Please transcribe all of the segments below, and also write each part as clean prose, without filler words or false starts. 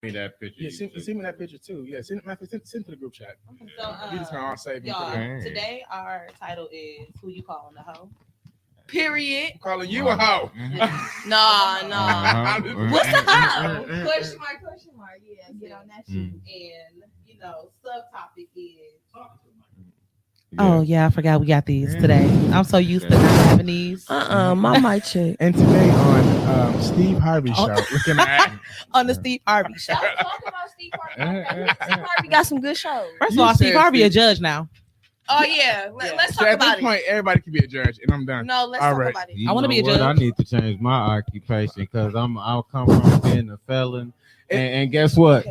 me that picture. Yeah, send me that picture too. Yeah, send to the group chat. So, You just gonna all save me. y'all, today our title is "Who You Calling the Hoe?" Period. I'm calling you a hoe. Nah. What's a hoe? Question mark. Yeah, get on that shit. And subtopic is. Oh yeah, I forgot we got these today. I'm so used to not having these. My mic check. And today on Steve Harvey show, looking at on the Steve Harvey show. Talk about Steve Harvey. Steve Harvey got some good shows. First of all, Steve Harvey a judge now. Oh yeah, let's talk at about this point, everybody can be a judge, and I'm done. No, let's talk about it. You I want to be a judge. I need to change my occupation because I'll come from being a felon, and guess what?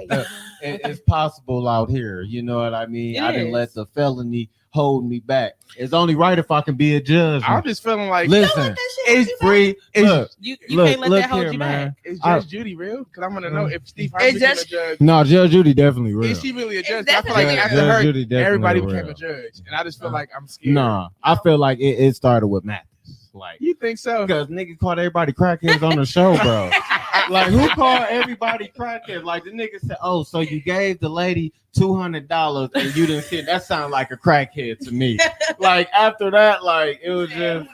It's possible out here. You know what I mean? I didn't let the felony hold me back. It's only right if I can be a judge. I'm just feeling like listen, it's free. Look, you can't let that hold you man. back. Is Judge Judy real? Because I'm gonna know if Steve Harvey became a judge. No, Judge Judy definitely real. Is she really a judge? I feel like after her, everybody became real. a judge, and I just feel like I'm scared. Nah, I feel like it started with Mathis. Like, you think so? Because nigga called everybody crackheads on the show, bro. Like, who called everybody crackheads? Like, the nigga said, "Oh, so you gave the lady $200 and you didn't see it." That sounds like a crackhead to me. Like, after that, like, it was just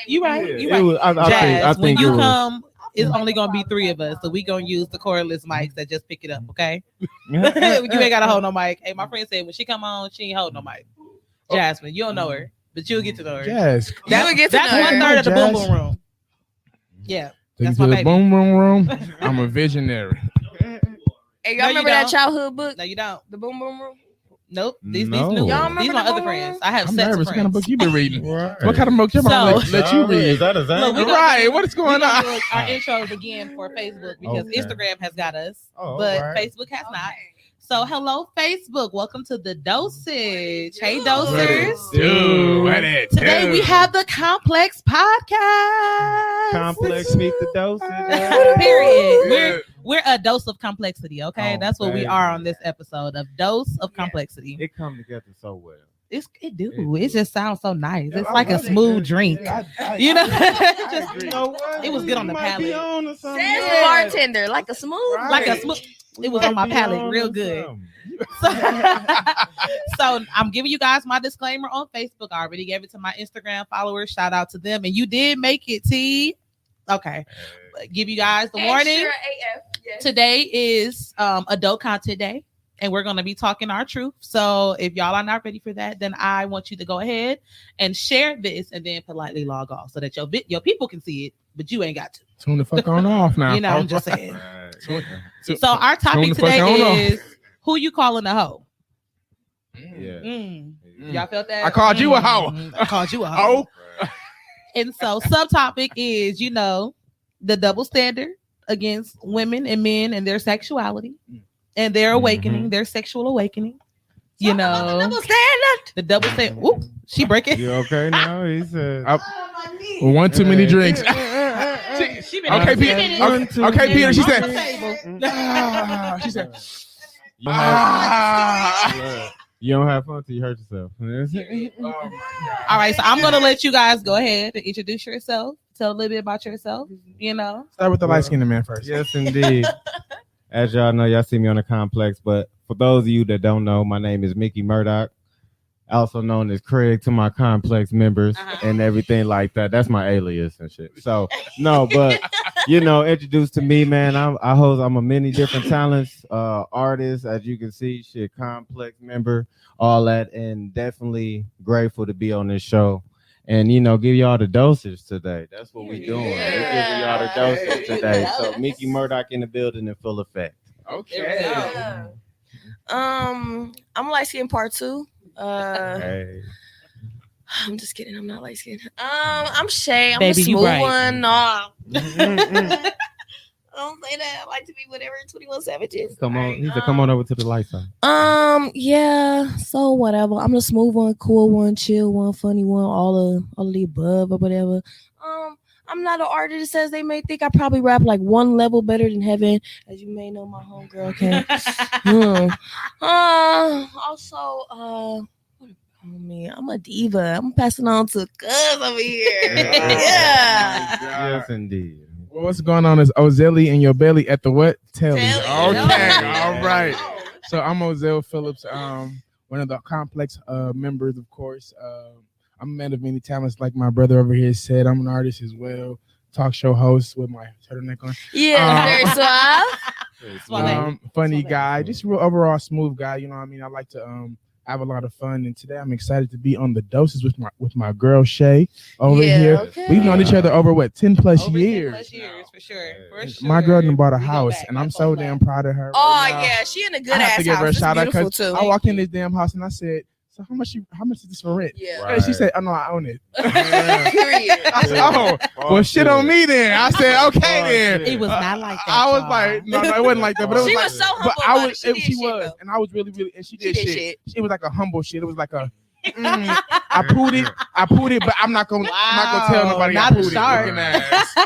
You right. Yeah, You right. it was, I when think you it was, come, it's only gonna be 3 of us, so we gonna use the cordless mics that just pick it up. Okay. You ain't gotta hold no mic. Hey, my friend said when she come on, she ain't hold no mic. Jasmine, you don't know her, but you'll get to know her. Yes, that's 1/3 of the boom boom room. Yeah, that's my baby. Boom boom room. I'm a visionary. Hey, y'all remember that childhood book? No, you don't. The Boom Boom Room? Nope. These No. new Y'all ones. These remember my the other Boom friends. Room? I have I'm sets nervous. of What kind of friends. book you been reading? Right. What kind of book you let you read? Is that a Look, we Right. What is going on? do our intros again for Facebook because Instagram has got us, but Facebook has not. So, hello, Facebook. Welcome to the Dosage. Hey, Dosers. Today we have the Complex Podcast. Complex meet the dosage. Period. We're a dose of complexity. Okay, that's what we are on this episode of Dose of Complexity. It come together so well. It just sounds so nice. It's like a smooth drink. You know, it was good on the palate. Says the bartender, like a smooth, It was on my palate, real good. So I'm giving you guys my disclaimer on Facebook. I already gave it to my Instagram followers. Shout out to them, and you did make it, T. Okay, give you guys the warning. Yes. Today is adult content day, and we're going to be talking our truth. So if y'all are not ready for that, then I want you to go ahead and share this, and then politely log off so that your people can see it, but you ain't got to. Tune the fuck on off now. You know, I'm just saying. So our topic today is who you calling a hoe. Y'all felt that? I called you a hoe. I called you a hoe. And so subtopic is, the double standard against women and men and their sexuality and their awakening, their sexual awakening. The double standard. Ooh, she breaking. You okay now? He said. One too many drinks. She been okay, Peter. She said. She said. You don't have fun till you hurt yourself. All right, so I'm gonna let you guys go ahead and introduce yourself. Tell a little bit about yourself. Start with the light-skinned man first. Yes, indeed. As y'all know, y'all see me on the complex, but for those of you that don't know, my name is Mickey Murdoch, also known as Craig to my complex members and everything like that. That's my alias and shit. So no, but introduced to me, man. I'm a many different talents, artist, as you can see, shit, complex member, all that, and definitely grateful to be on this show. And give y'all the dosage today. That's what we doing. We're giving y'all the dosage today. So Mickey Murdoch in the building in full effect. Okay. I'm light skin part 2. Hey. I'm just kidding. I'm not light skinned. I'm Shay. I'm Baby, a smooth one. No. I don't say that. I like to be whatever 21 Savages. Come on. He said, come on over to the light side. Yeah. So whatever. I'm the smooth one, cool one, chill one, funny one, all of the above or whatever. I'm not an artist as they may think. I probably rap like one level better than Heaven, as you may know my homegirl can. Also, I'm a diva. I'm passing on to Cuz over here. Yeah. Yes, indeed. Well, what's going on is Ozelli in your belly at the what? Telly. Telly. Okay, Yeah. all right. So I'm Ozell Phillips, one of the complex members, of course. I'm a man of many talents, like my brother over here said. I'm an artist as well, talk show host with my turtleneck on. Yeah, very suave. Funny guy, just real overall smooth guy. You know what I mean? I like to have a lot of fun, and today I'm excited to be on the doses with my girl Shay over here. Okay. We've known each other over 10 plus Over years. 10 plus years, for sure. My girl done bought a We go house, back, and I'm like so full damn black. proud of her. Oh right now. yeah, she in a good I have ass to give her a house. It's shout out beautiful because too. I walked in this damn house and I said, "So how much is this for rent?" Yeah. And she said, "Oh no, I own it." Period. I said, "Oh, well, shit on me then." I said, "Okay then." It was not like that. I was y'all. like, no, it wasn't like that. But it was She like, was so humble but I about was, it. She she did shit, was, though. and I was really, and she did did shit. shit. It was like a humble shit. It was like a, I pulled it, but I'm not gonna tell nobody Not I a pulled it. shark. Looking ass.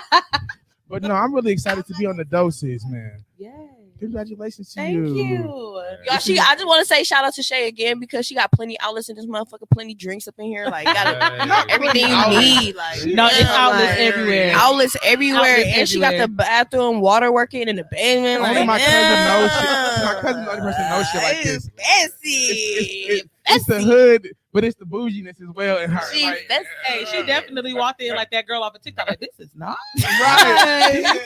But no, I'm really excited to be on the doses, man. Yay. Congratulations to Thank you. you. Y'all, I just want to say shout out to Shay again because she got plenty outlets in this motherfucker, plenty drinks up in here. Like, got everything you need. Like, No, it's outlets everywhere. Outlets everywhere. Outlets And she got everywhere. the bathroom, water working in the basement. Only Like, my cousin knows shit. yeah. My cousin's the only person knows shit like this. Fancy. It's the hood, but it's the bouginess as well in her. She- Like, that's- Hey, she definitely walked in like that girl off of TikTok. Like, this is not right.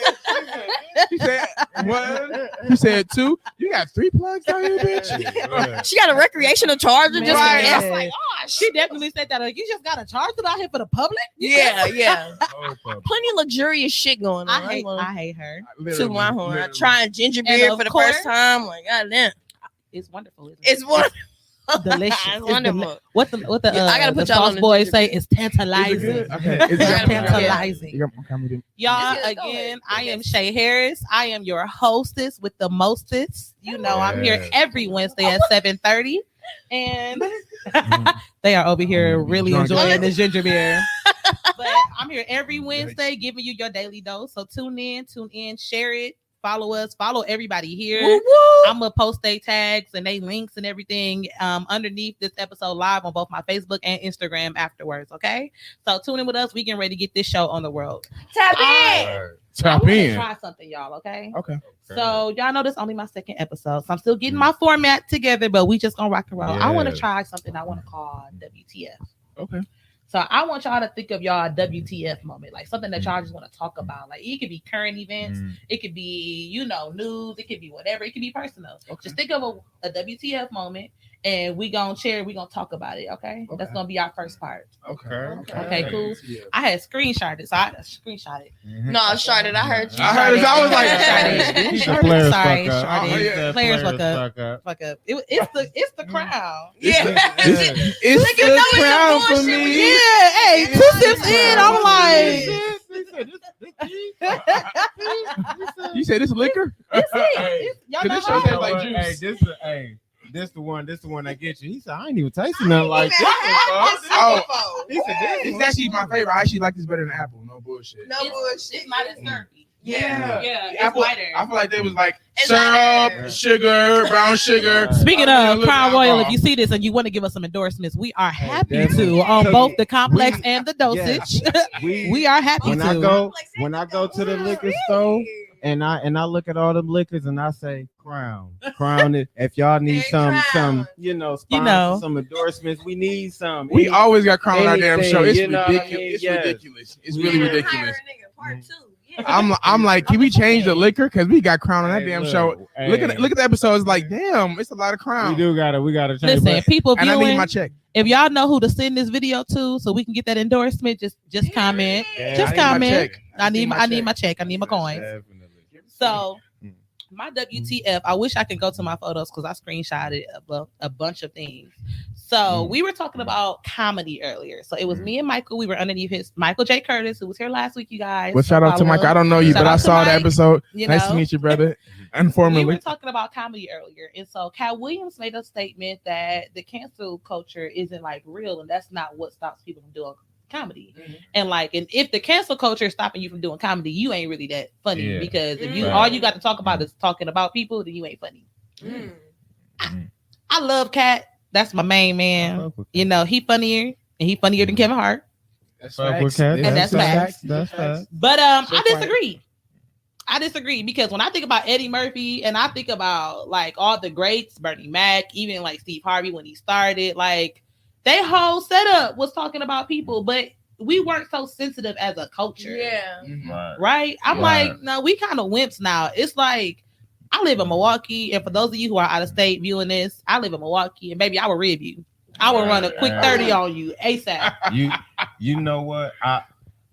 She said, what? She said 2. You got 3 plugs down here, bitch. She got a recreational charger just Right. for guests. Like, oh, She definitely said that. Like, you just got a charge out here for the public. yeah. Plenty of luxurious shit going on. I hate her. To my horn. Literally. Trying ginger And beer of for the course- first time. Like, goddamn. It's wonderful. Isn't It's it? wonderful. delicious. It's It's wonderful. What the Yeah, I gotta put the y'all on sauce the boys ginger say beer. is Is it tantalizing. good? Okay. It's It's tantalizing. You got my camera. Y'all, It's good. Go again, ahead. I am Shay Harris. I am your hostess with the mostest. You know, I'm here Yes. every Wednesday at 7:30. And they are over here really Drunk. enjoying this ginger beer. But I'm here every Wednesday giving you your daily dose. So tune in, share it, follow us, follow everybody here. Woo woo. I'm gonna post their tags and they links and everything underneath this episode live on both my Facebook and Instagram afterwards. Okay, so tune in with us. We getting ready to get this show on the world. Tap in. I Tap wanna in. try something, y'all. Okay. Okay. So y'all know this only my second episode, so I'm still getting my format together, but we just gonna rock and roll. I want to Yeah. try something I want to call WTF. Okay. So I want y'all to think of y'all WTF moment, like something that y'all just want to talk about. Like it could be current events, it could be news, it could be whatever, it could be personal. Okay. Just think of a WTF moment, and we gonna share. We gonna talk about it. Okay, that's gonna be our first part. Okay, cool. Yeah. I had screenshot it, so I had to screenshot it. No, Charlotte, I heard you. I heard it. I was like, Charlotte. He's the Charlotte. players Sorry, fuck up. Charlotte. Oh, yeah. Players fuck up. Fuck up. It's the crown. Yeah. It's Look, you the know it's crown some for bullshit me. Yeah, hey, 2 sips in, I'm like, You said this liquor? y'all know This how show tastes like juice. This the one that gets you. He said, I ain't even tasting nothing like this. Oh, He said, it's actually my favorite. I actually like this better than apple. No bullshit. No bullshit. It's not as syrupy. Yeah. It's Apple, lighter. I feel like they was like It's syrup, lighter. sugar, brown sugar. Speaking I of look Crown at Royal, alcohol. if you see this and you want to give us some endorsements, we are happy definitely. to on So both the complex we- and the dosage. We are happy when to. I go to the liquor store and I look at all them liquors and I say Crown it. If y'all need Hey, some Crown. sponsors, some endorsements, we need some. We always got crown on our damn Anything, show. It's you know what I ridiculous. mean? It's Yes. ridiculous. It's really ridiculous. Part 2. Yeah. I'm like, can we change the liquor? Because we got crown on that Hey, damn look, show. hey, Look at the episodes. Like, damn, it's a lot of crown. we gotta change. Listen, but people And I need viewing, my check. if y'all know who to send this video to so we can get that endorsement, just comment. Yeah, Just I need my comment. check. I need my check. I need my coins. Definitely. So my WTF, I wish I could go to my photos because I screenshotted a bunch of things. So we were talking about comedy earlier. So it was me and Michael. We were underneath his Michael J. Curtis, who was here last week, you guys. Well, shout out to Follow Mike. him. I don't know you, Shout but out I to saw the Mike, episode. you Nice to know. meet you, brother. We were Informally. talking about comedy earlier, and so Cat Williams made a statement that the cancel culture isn't like real, and that's not what stops people from doing comedy. And if the cancel culture is stopping you from doing comedy, you ain't really that funny Yeah. because if you Right. all you got to talk about is talking about people, then you ain't funny. I love Cat. That's my main man. You know, he funnier and he funnier than Kevin Hart. That's Fuck facts. with Cat. And that's facts. That's facts. But I disagree. I disagree because when I think about Eddie Murphy and I think about like all the greats, Bernie Mac, even like Steve Harvey when he started, like their whole setup was talking about people, but we weren't so sensitive as a culture. Yeah. Right? I'm like, no, we kind of wimps now. It's like I live in Milwaukee, and for those of you who are out of state viewing this, I live in Milwaukee, and baby, I will rib you. I will run a quick 30 on you ASAP. You know what?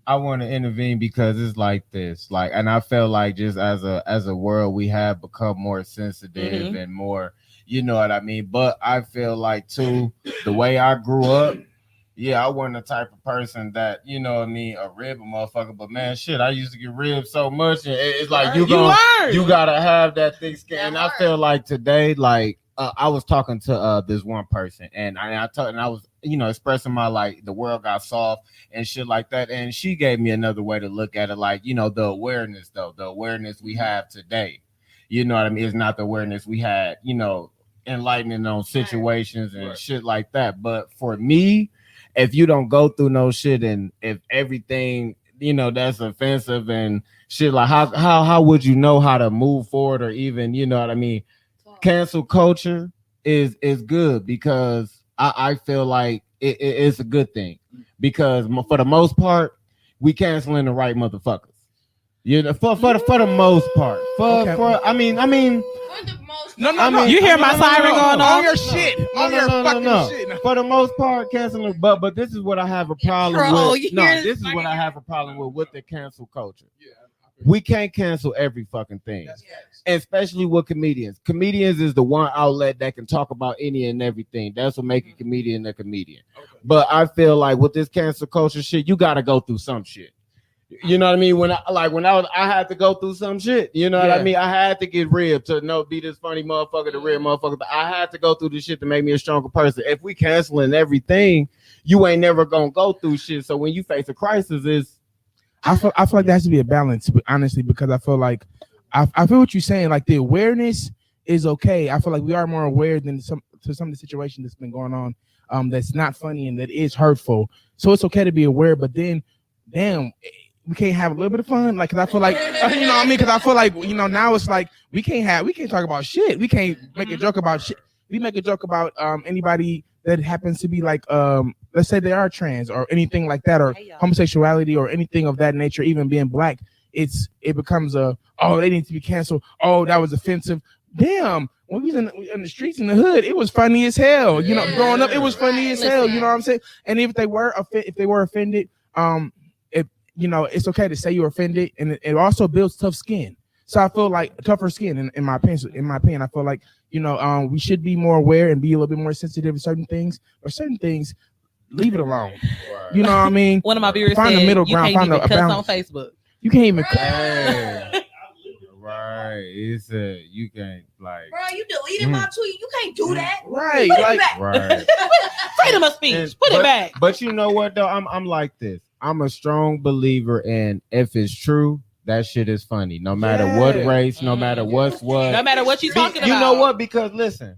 I want to intervene because it's like this, like, and I feel like just as a world, we have become more sensitive and more, you know what I mean? But I feel like too, the way I grew up, I wasn't the type of person that, you know what I mean, a rib a motherfucker, but man, shit, I used to get ribbed so much, and it's like you gotta have that thick skin. And I feel like today, like, I was talking to this one person, and I was, you know, expressing my, like, the world got soft and shit like that, and she gave me another way to look at it, like, you know, the awareness we have today, you know what I mean, is not the awareness we had, you know, enlightening on situations and shit like that. But for me, if you don't go through no shit, and if everything, you know, that's offensive and shit, like how would you know how to move forward, or even, you know what I mean? Cancel culture is good because I feel like it's a good thing, because for the most part we canceling the right motherfuckers. You know, for the most part. I mean. No. You hear my siren going on? On your shit. On your fucking shit. For the most part, canceling. But this is what I have a problem with. No, this is what I have a problem with the cancel culture. We can't cancel every fucking thing, especially with comedians. Comedians is the one outlet that can talk about any and everything. That's what makes a comedian a comedian. But I feel like with this cancel culture shit, you got to go through some shit. You know what I mean? When I had to go through some shit. You know what I mean? I had to get ribbed to be this funny motherfucker, the real motherfucker. But I had to go through this shit to make me a stronger person. If we canceling everything, you ain't never gonna go through shit. So when you face a crisis, I feel like there has to be a balance, honestly, because I feel like I feel what you're saying. Like the awareness is okay. I feel like we are more aware than some of the situation that's been going on. That's not funny and that is hurtful. So it's okay to be aware, but then, damn, we can't have a little bit of fun. Like, cause I feel like, you know what I mean? Cause I feel like, you know, now it's like, we can't talk about shit. We can't make a joke about shit. We make a joke about anybody that happens to be like, let's say they are trans or anything like that, or homosexuality or anything of that nature, even being black. It becomes they need to be canceled. Oh, that was offensive. Damn. When we was in the streets in the hood, it was funny as hell. You know, growing up, it was funny as hell. You know what I'm saying? And if they were offended, you know, it's okay to say you're offended, and it also builds tough skin. So I feel like tougher skin, in my opinion, I feel like, you know, we should be more aware and be a little bit more sensitive to certain things, or certain things, leave it alone. You know what I mean? One of my viewers find said, the middle you ground, can't find even cuss on Facebook. You can't even Right. He said you can't, like, bro, you deleted my tweet. You can't do that. Right. Put like, it back. Right. Freedom of speech. Put it back. But you know what though? I'm like this. I'm a strong believer in, if it's true, that shit is funny. No matter what race, no matter what's what. No matter what you're talking about. You know what? Because listen,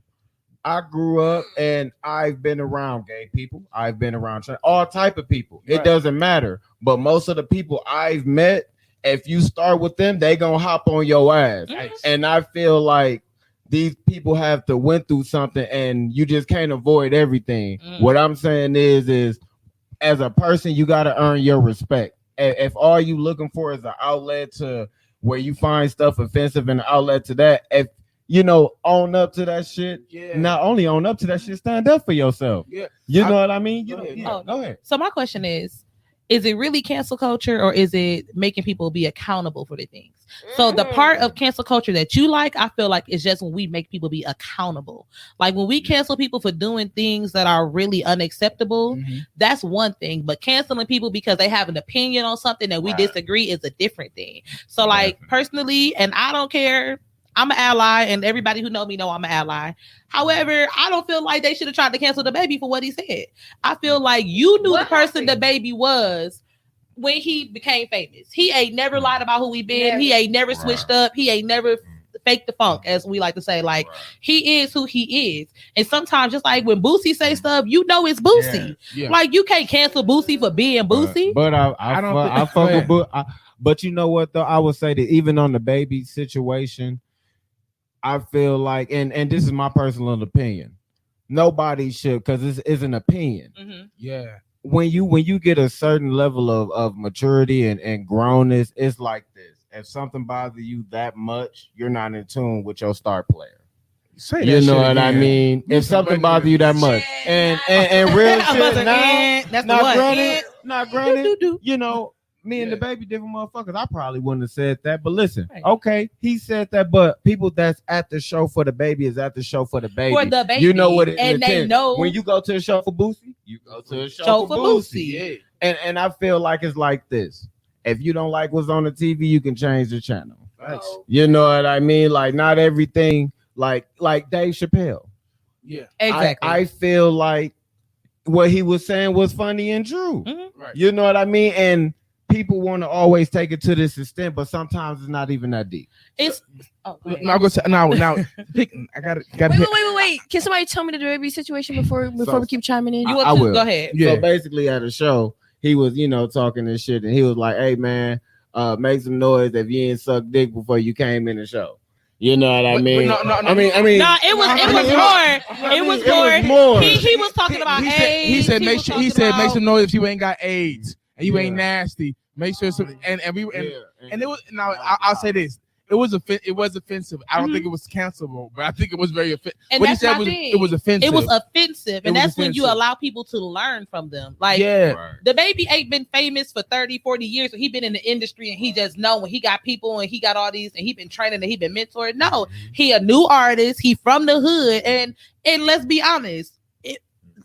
I grew up and I've been around gay people. I've been around all type of people. It doesn't matter. But most of the people I've met, if you start with them, they gonna hop on your ass. And I feel like these people have to went through something, and you just can't avoid everything. What I'm saying is as a person, you got to earn your respect. If all you looking for is an outlet to where you find stuff offensive and an outlet to that, if you know, own up to that shit. Not only own up to that shit, stand up for yourself. You know what I mean? Go ahead. So my question is it really cancel culture, or is it making people be accountable for the things? So the part of cancel culture that you like, I feel like it's just when we make people be accountable. Like when we cancel people for doing things that are really unacceptable, that's one thing. But canceling people because they have an opinion on something that we disagree is a different thing. So like personally, and I don't care, I'm an ally, and everybody who know me know I'm an ally. However, I don't feel like they should have tried to cancel the baby for what he said. I feel like you knew the person the baby was when he became famous. He ain't never lied about who he been. He ain't never switched up. He ain't never fake the funk, as we like to say. Like he is who he is, and sometimes just like when Boosie say stuff, you know it's Boosie. Yeah. Like you can't cancel Boosie for being Boosie. But I fuck with Boosie. But you know what though, I would say that even on the baby situation, I feel like, and this is my personal opinion, nobody should, because it's an opinion. Mm-hmm. Yeah. When you get a certain level of maturity and grownness, it's like this. If something bothers you that much, you're not in tune with your star player. You know what I mean? If something bothers you that much, and real shit, not granted, you know, me and the baby different motherfuckers. I probably wouldn't have said that, but listen, okay, he said that, but people that's at the show for the baby is at the show for the baby. For the baby, you know what it is, and they know when you go to a show for Boosie, you go to a show for Boosie. Yeah. And I feel like it's like this. If you don't like what's on the TV, you can change the channel. You know what I mean? Like not everything, like Dave Chappelle. Yeah, exactly. I feel like what he was saying was funny and true. Mm-hmm. Right. You know what I mean? And people want to always take it to this extent, but sometimes it's not even that deep. It's now. Pick, I got Wait. Can somebody tell me the baby situation before we keep chiming in? You want to go ahead? Yeah. So basically, at a show, he was, talking and shit, and he was like, "Hey man, make some noise if you ain't sucked dick before you came in the show." You know what I mean? No. I mean, it was more. He was talking about AIDS. He said, make make some noise if you ain't got AIDS and you ain't nasty. Make sure and it was. Now I'll say this. It was offensive. I don't think it was cancelable, but I think it was very offensive. What he said it was offensive. It was offensive, and that's when you allow people to learn from them. Like, the baby ain't been famous for 30, 40 years, so he been in the industry, and he just know when he got people, and he got all these, and he been training, and he been mentored. No, he a new artist. He from the hood, and let's be honest.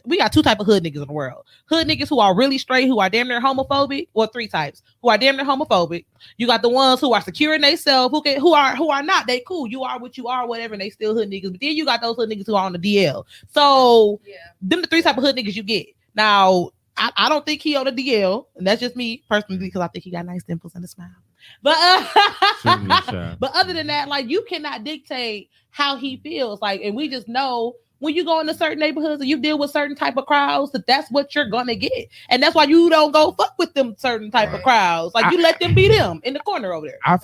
We got two types of hood niggas in the world. Hood niggas who are really straight, who are damn near homophobic, or three types who are damn near homophobic. You got the ones who are secure in themselves, who are not. They cool. You are what you are, whatever, and they still hood niggas. But then you got those hood niggas who are on the DL. So them the three type of hood niggas you get. Now, I don't think he on the DL, and that's just me personally because I think he got nice dimples and a smile. But but other than that, like you cannot dictate how he feels. Like, and we just know. When you go into certain neighborhoods and you deal with certain type of crowds, that's what you're gonna get, and that's why you don't go fuck with them certain type of crowds. Like you let them be them in the corner over there. I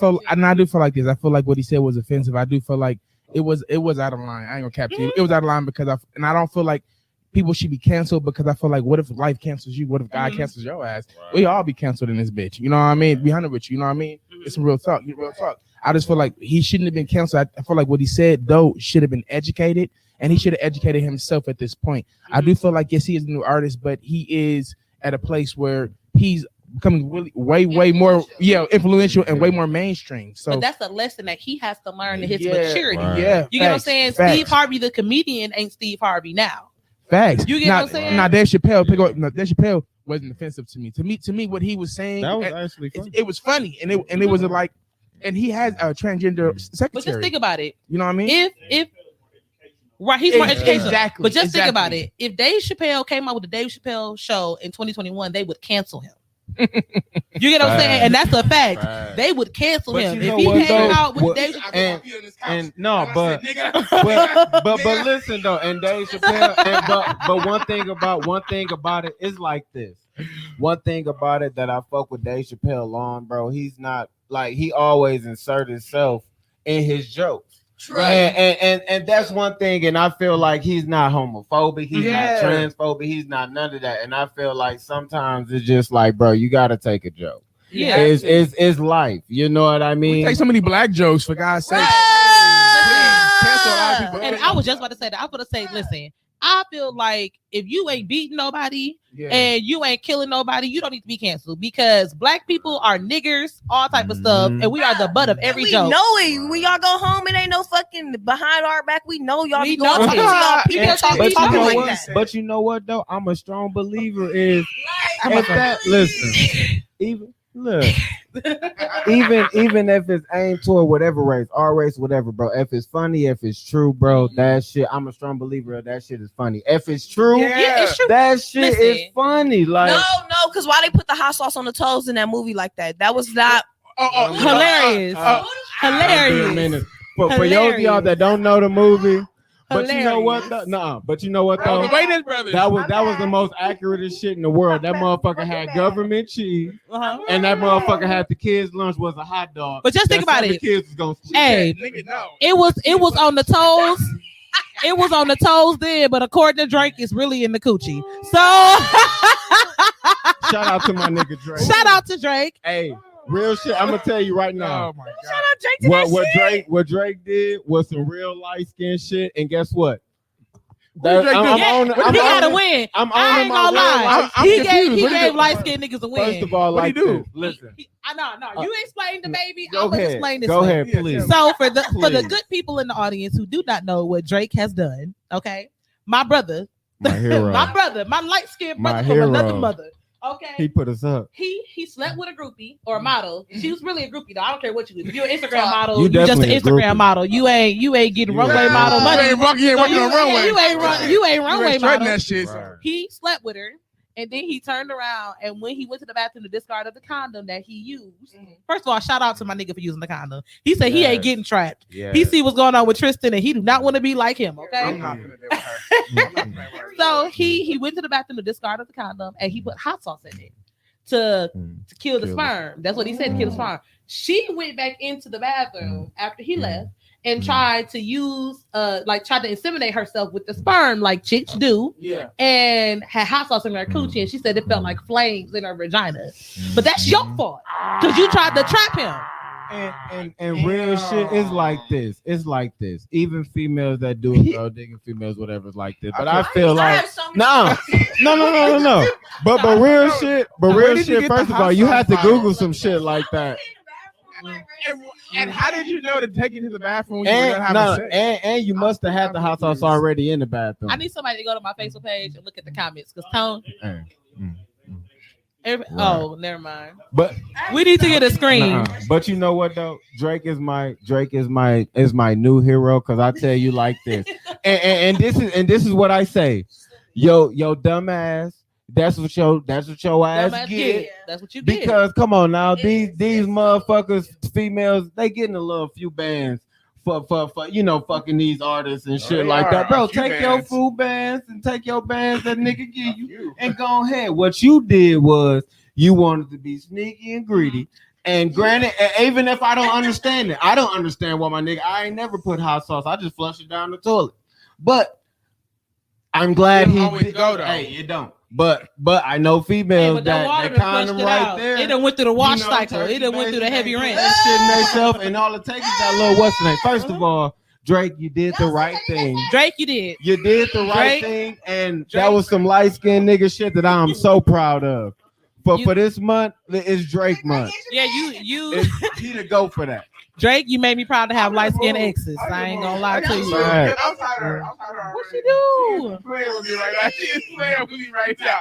do feel like this. I feel like what he said was offensive. I do feel like it was out of line. I ain't gonna capture it. It was out of line because I don't feel like people should be canceled because I feel like what if life cancels you? What if God cancels your ass? Right. We all be canceled in this bitch. You know what I mean? Be 100 with you. You know what I mean? It's some real talk. Real talk. I just feel like he shouldn't have been canceled. I feel like what he said though should have been educated. And he should have educated himself at this point. I do feel like, yes, he is a new artist, but he is at a place where he's becoming really way more influential and way more mainstream. So but that's a lesson that he has to learn in his maturity. Right. Yeah, you get what I'm saying? Facts. Steve Harvey, the comedian, ain't Steve Harvey now. Facts. You get what I'm saying? Now, Dave Chappelle wasn't offensive to me. To me, what he was saying that was actually funny. It was funny, and it was like, and he has a transgender secretary. But just think about it. You know what I mean? If right, he's more educational. Exactly. But just think about it. If Dave Chappelle came out with the Dave Chappelle show in 2021, they would cancel him. You get what I'm saying? And that's a fact. They would cancel him. If he came out with Dave Chappelle. But listen though, and Dave Chappelle, but one thing about it is like this. One thing about it that I fuck with Dave Chappelle on, bro, he's not like he always insert himself in his jokes. True. And that's one thing, and I feel like he's not homophobic, he's not transphobic, he's not none of that. And I feel like sometimes it's just like, bro, you gotta take a joke. Yeah, it's life. You know what I mean? We take so many black jokes for God's sake. And I was just about to say that. I was about to say, listen, I feel like if you ain't beating nobody and you ain't killing nobody, you don't need to be canceled because black people are niggers, all type of stuff, and we are the butt of every joke. We know it. When y'all go home, it ain't no fucking behind our back. We know y'all be going talking to y'all. People talking like that. But you know what though? I'm a strong believer is listen, even look. Even if it's aimed toward whatever race, our race, whatever, bro. If it's funny, if it's true, bro, that shit. I'm a strong believer of that shit is funny. If it's true, it's true. That shit is funny. Like no, because why they put the hot sauce on the toes in that movie like that? That was not hilarious. Hilarious. for those of y'all that don't know the movie. But Hilarious. you know what? But you know what though? The Wayans brothers. That was the most accurate shit in the world. That motherfucker had government cheese, and that motherfucker had the kids' lunch was a hot dog. But just think about it. The kids was gonna Hey, nigga, no. it was on the toes. It was on the toes then, but according to Drake, it's really in the coochie. So shout out to my nigga Drake. Shout out to Drake. Hey, real shit. I'm gonna tell you right now. Oh my god. Shout out Drake to that shit. What Drake did was some real light skin shit, and guess what? What did Drake do? He gotta win. I ain't gonna lie. He gave light skinned niggas a win. First of all, like this. Listen. No. You explain the baby. Go I'm gonna ahead. explain this. Go way. ahead, please. So for the good people in the audience who do not know what Drake has done, okay, my brother, my hero, my light skinned brother hero. from another mother. Okay. He put us up. He slept with a groupie or a model. She was really a groupie though. I don't care what you do. If you're an Instagram model, You you just an definitely a Instagram groupie. model. You ain't getting runway model money. You ain't working on runway. You ain't runway strutting model. that shit. Right. He slept with her, and then he turned around, and when he went to the bathroom to discard of the condom that he used, first of all, shout out to my nigga for using the condom. He said he ain't getting trapped. Yeah. He see what's going on with Tristan, and he do not want to be like him. Okay. I'm not gonna deal with her. So he went to the bathroom to discard of the condom, and he put hot sauce in it to kill the sperm. That's what he said, to kill the sperm. She went back into the bathroom after he left and tried to use tried to inseminate herself with the sperm like chicks do. Yeah. And had hot sauce in her coochie, and she said it felt like flames in her vagina. But that's your fault because you tried to trap him. And real shit is like this. It's like this. Even females that do it, girl digging females, whatever, is like this. But I feel like no. But real shit. But real shit. First of all, you have to Google some shit like that. And how did you know to take it to the bathroom when you were having sex? And you must have had the hot sauce already in the bathroom. I need somebody to go to my Facebook page and look at the comments because Tone. Oh, never mind. But we need to get a screen. But you know what though? Drake is my new hero because I tell you like this. and this is what I say. Yo dumb ass. That's what your ass get. That's what you get. Because come on now, these motherfuckers, females, they getting a little few bands for fucking these artists and shit like that. Bro, take your food bands and take your bands that nigga give you and go ahead. What you did was you wanted to be sneaky and greedy. And granted, even if I don't understand it, I don't understand why my nigga, I ain't never put hot sauce. I just flush it down the toilet. But I'm glad he always go though. Hey, it don't. But I know females that kind of right there. It done went through the wash cycle. It done went through the heavy rinse. Shit in themselves, and all it takes is that little what's the name. First of all, Drake, you did the right thing. Drake, you did. You did the right thing, and that was some light skinned nigga shit that I'm so proud of. But for this month, it's Drake month. Yeah, you he to go for that. Drake, you made me proud to have light skinned exes. I ain't gonna lie to you. Right. What she do? Playing with me right now. She's playing with me right now.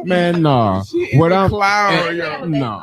Man, no. What I'm clown, no.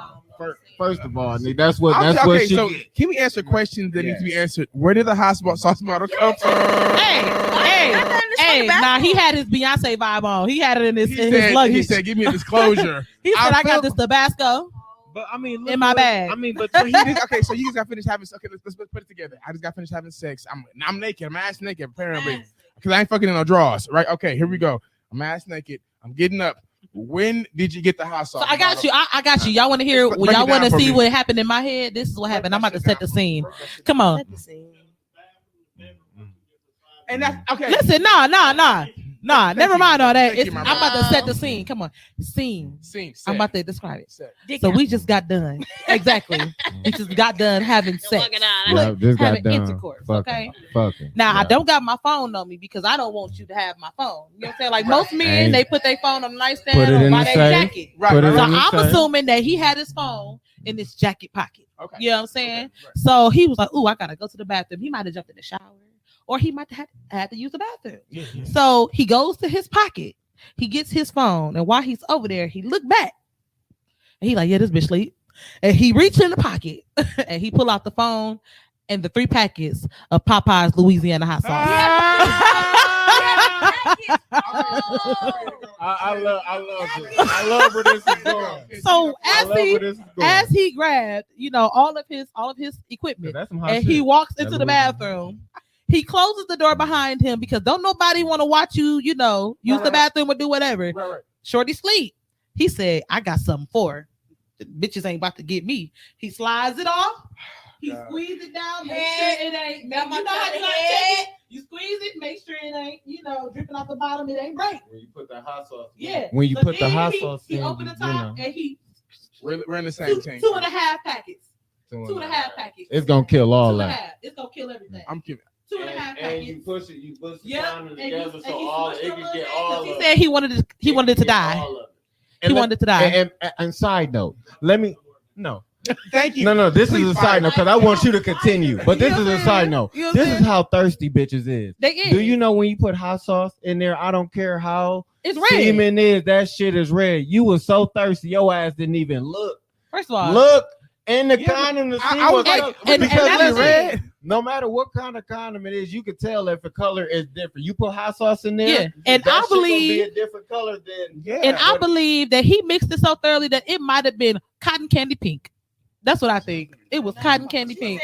First of all, nigga, that's what she. So can we answer questions that need to be answered? Where did the hot sauce model come from? Hey, nah, he had his Beyonce vibe on. He had it in his luggage. He said, "Give me a disclosure." He said, "I got this Tabasco." But I mean, in my bag. I mean, but so you just got finished having. Okay, let's put it together. I just got finished having sex. I'm naked. I'm ass naked, apparently, because I ain't fucking in no drawers. Right? Okay, here we go. I'm ass naked. I'm getting up. When did you get the hot sauce? So I got you. I got you. Y'all want to hear? Y'all want to see what happened in my head? This is what happened. I'm about to set the scene. Come on. And that's okay. Listen, nah. Never mind all that. I'm about to set the scene. Come on, scene. I'm about to describe it. So we just got done. Exactly. We just got done having sex. Having intercourse. Okay. Fucking. Now I don't got my phone on me because I don't want you to have my phone. You know what I'm saying? Like most men, they put their phone on the nightstand or by their jacket. Right. So I'm assuming that he had his phone in his jacket pocket. Okay. You know what I'm saying? Okay. So he was like, "Ooh, I gotta go to the bathroom." He might have jumped in the shower. Or he might have had to use the bathroom. Mm-hmm. So he goes to his pocket. He gets his phone. And while he's over there, he looked back. And he like, yeah, this bitch sleep. And he reached in the pocket. And he pull out the phone and the 3 packets of Popeye's Louisiana hot sauce. I love where this is going. So as he grabbed, all of his equipment, That's some hot and shit. he walks That into the was- bathroom. He closes the door behind him because don't nobody want to watch you, use the bathroom or do whatever. Right. Shorty sleep. He said, I got something for her. The bitches ain't about to get me. He slides it off. He squeezes it down. Make sure it ain't. You know how you gotta check it? You squeeze it, make sure it ain't, dripping off the bottom. It ain't break. When you put the hot sauce. Yeah. When you So put the then hot he- sauce he in, opened the top and he We're in the same team. 2.5 packets. 2.5 packets. It's gonna kill all that. 2.5. It's gonna kill everything. I'm kidding. 2.5 packets. And you push the Yep. condom And together he so all smushed it a can little get bit, all 'cause of he it. said he wanted it to die. He wanted it to die. And side note, let me no. Thank you. No, this Please is a fire side note because I want you to continue. But this You know is what a I'm side saying? note. You know what This I'm is saying? how thirsty bitches is. They is. Do you know when you put hot sauce in there? I don't care how It's red. semen is. That shit is red. You was so thirsty, your ass didn't even look. First of all, Look in the Yeah, condom to see I was what's like, up. and Because that's listen, it. no matter what kind of condom it is, you can tell if the color is different. You put hot sauce in there, Yeah, and that I shit gonna believe- be a different color than Yeah. and I believe that he mixed it so thoroughly that it might have been cotton candy pink. That's what I think. It was cotton candy pink.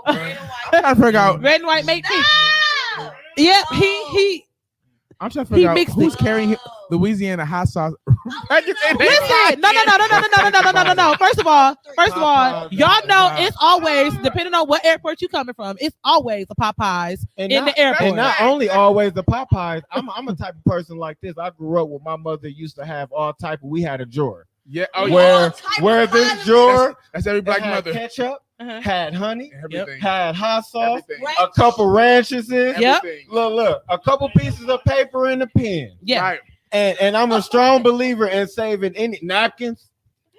No, red and I'm trying to figure out. Red and white make pink. Yep, he. I'm trying to figure out mixed who's it. carrying Louisiana hot sauce. Listen, no. First of all, y'all know it's always depending on what airport you coming from. It's always a Popeyes and in not, the airport. And not only always the Popeyes. I'm a type of person like this. I grew up with my mother used to have all type of. We had a drawer Yeah. Oh, where this drawer That's every black had mother. ketchup, Uh-huh. had honey, Everything. had hot sauce, Everything. a couple ranches in. Yep. Everything. Look, a couple pieces of paper and a pen. Yeah, Right. And I'm a strong believer in saving any napkins,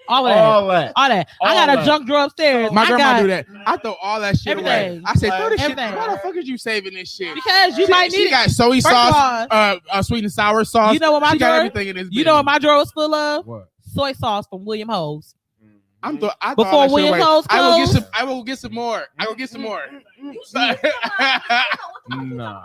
all of that. all that. All that. I got all a that. junk drawer upstairs. My I grandma got, do that. I throw all that shit away. Everything. I say, throw this shit. Everything. Why the fuck is you saving this shit? because you might need She it. got soy First of sauce, all, sweet and sour sauce. You know what my she got drawer- everything in this. you know what my drawer was full of? What? Soy sauce from William Ho's. I Before throw all that shit William away. Ho's I will get closed. some. I will get some more. I will get some more. Nah.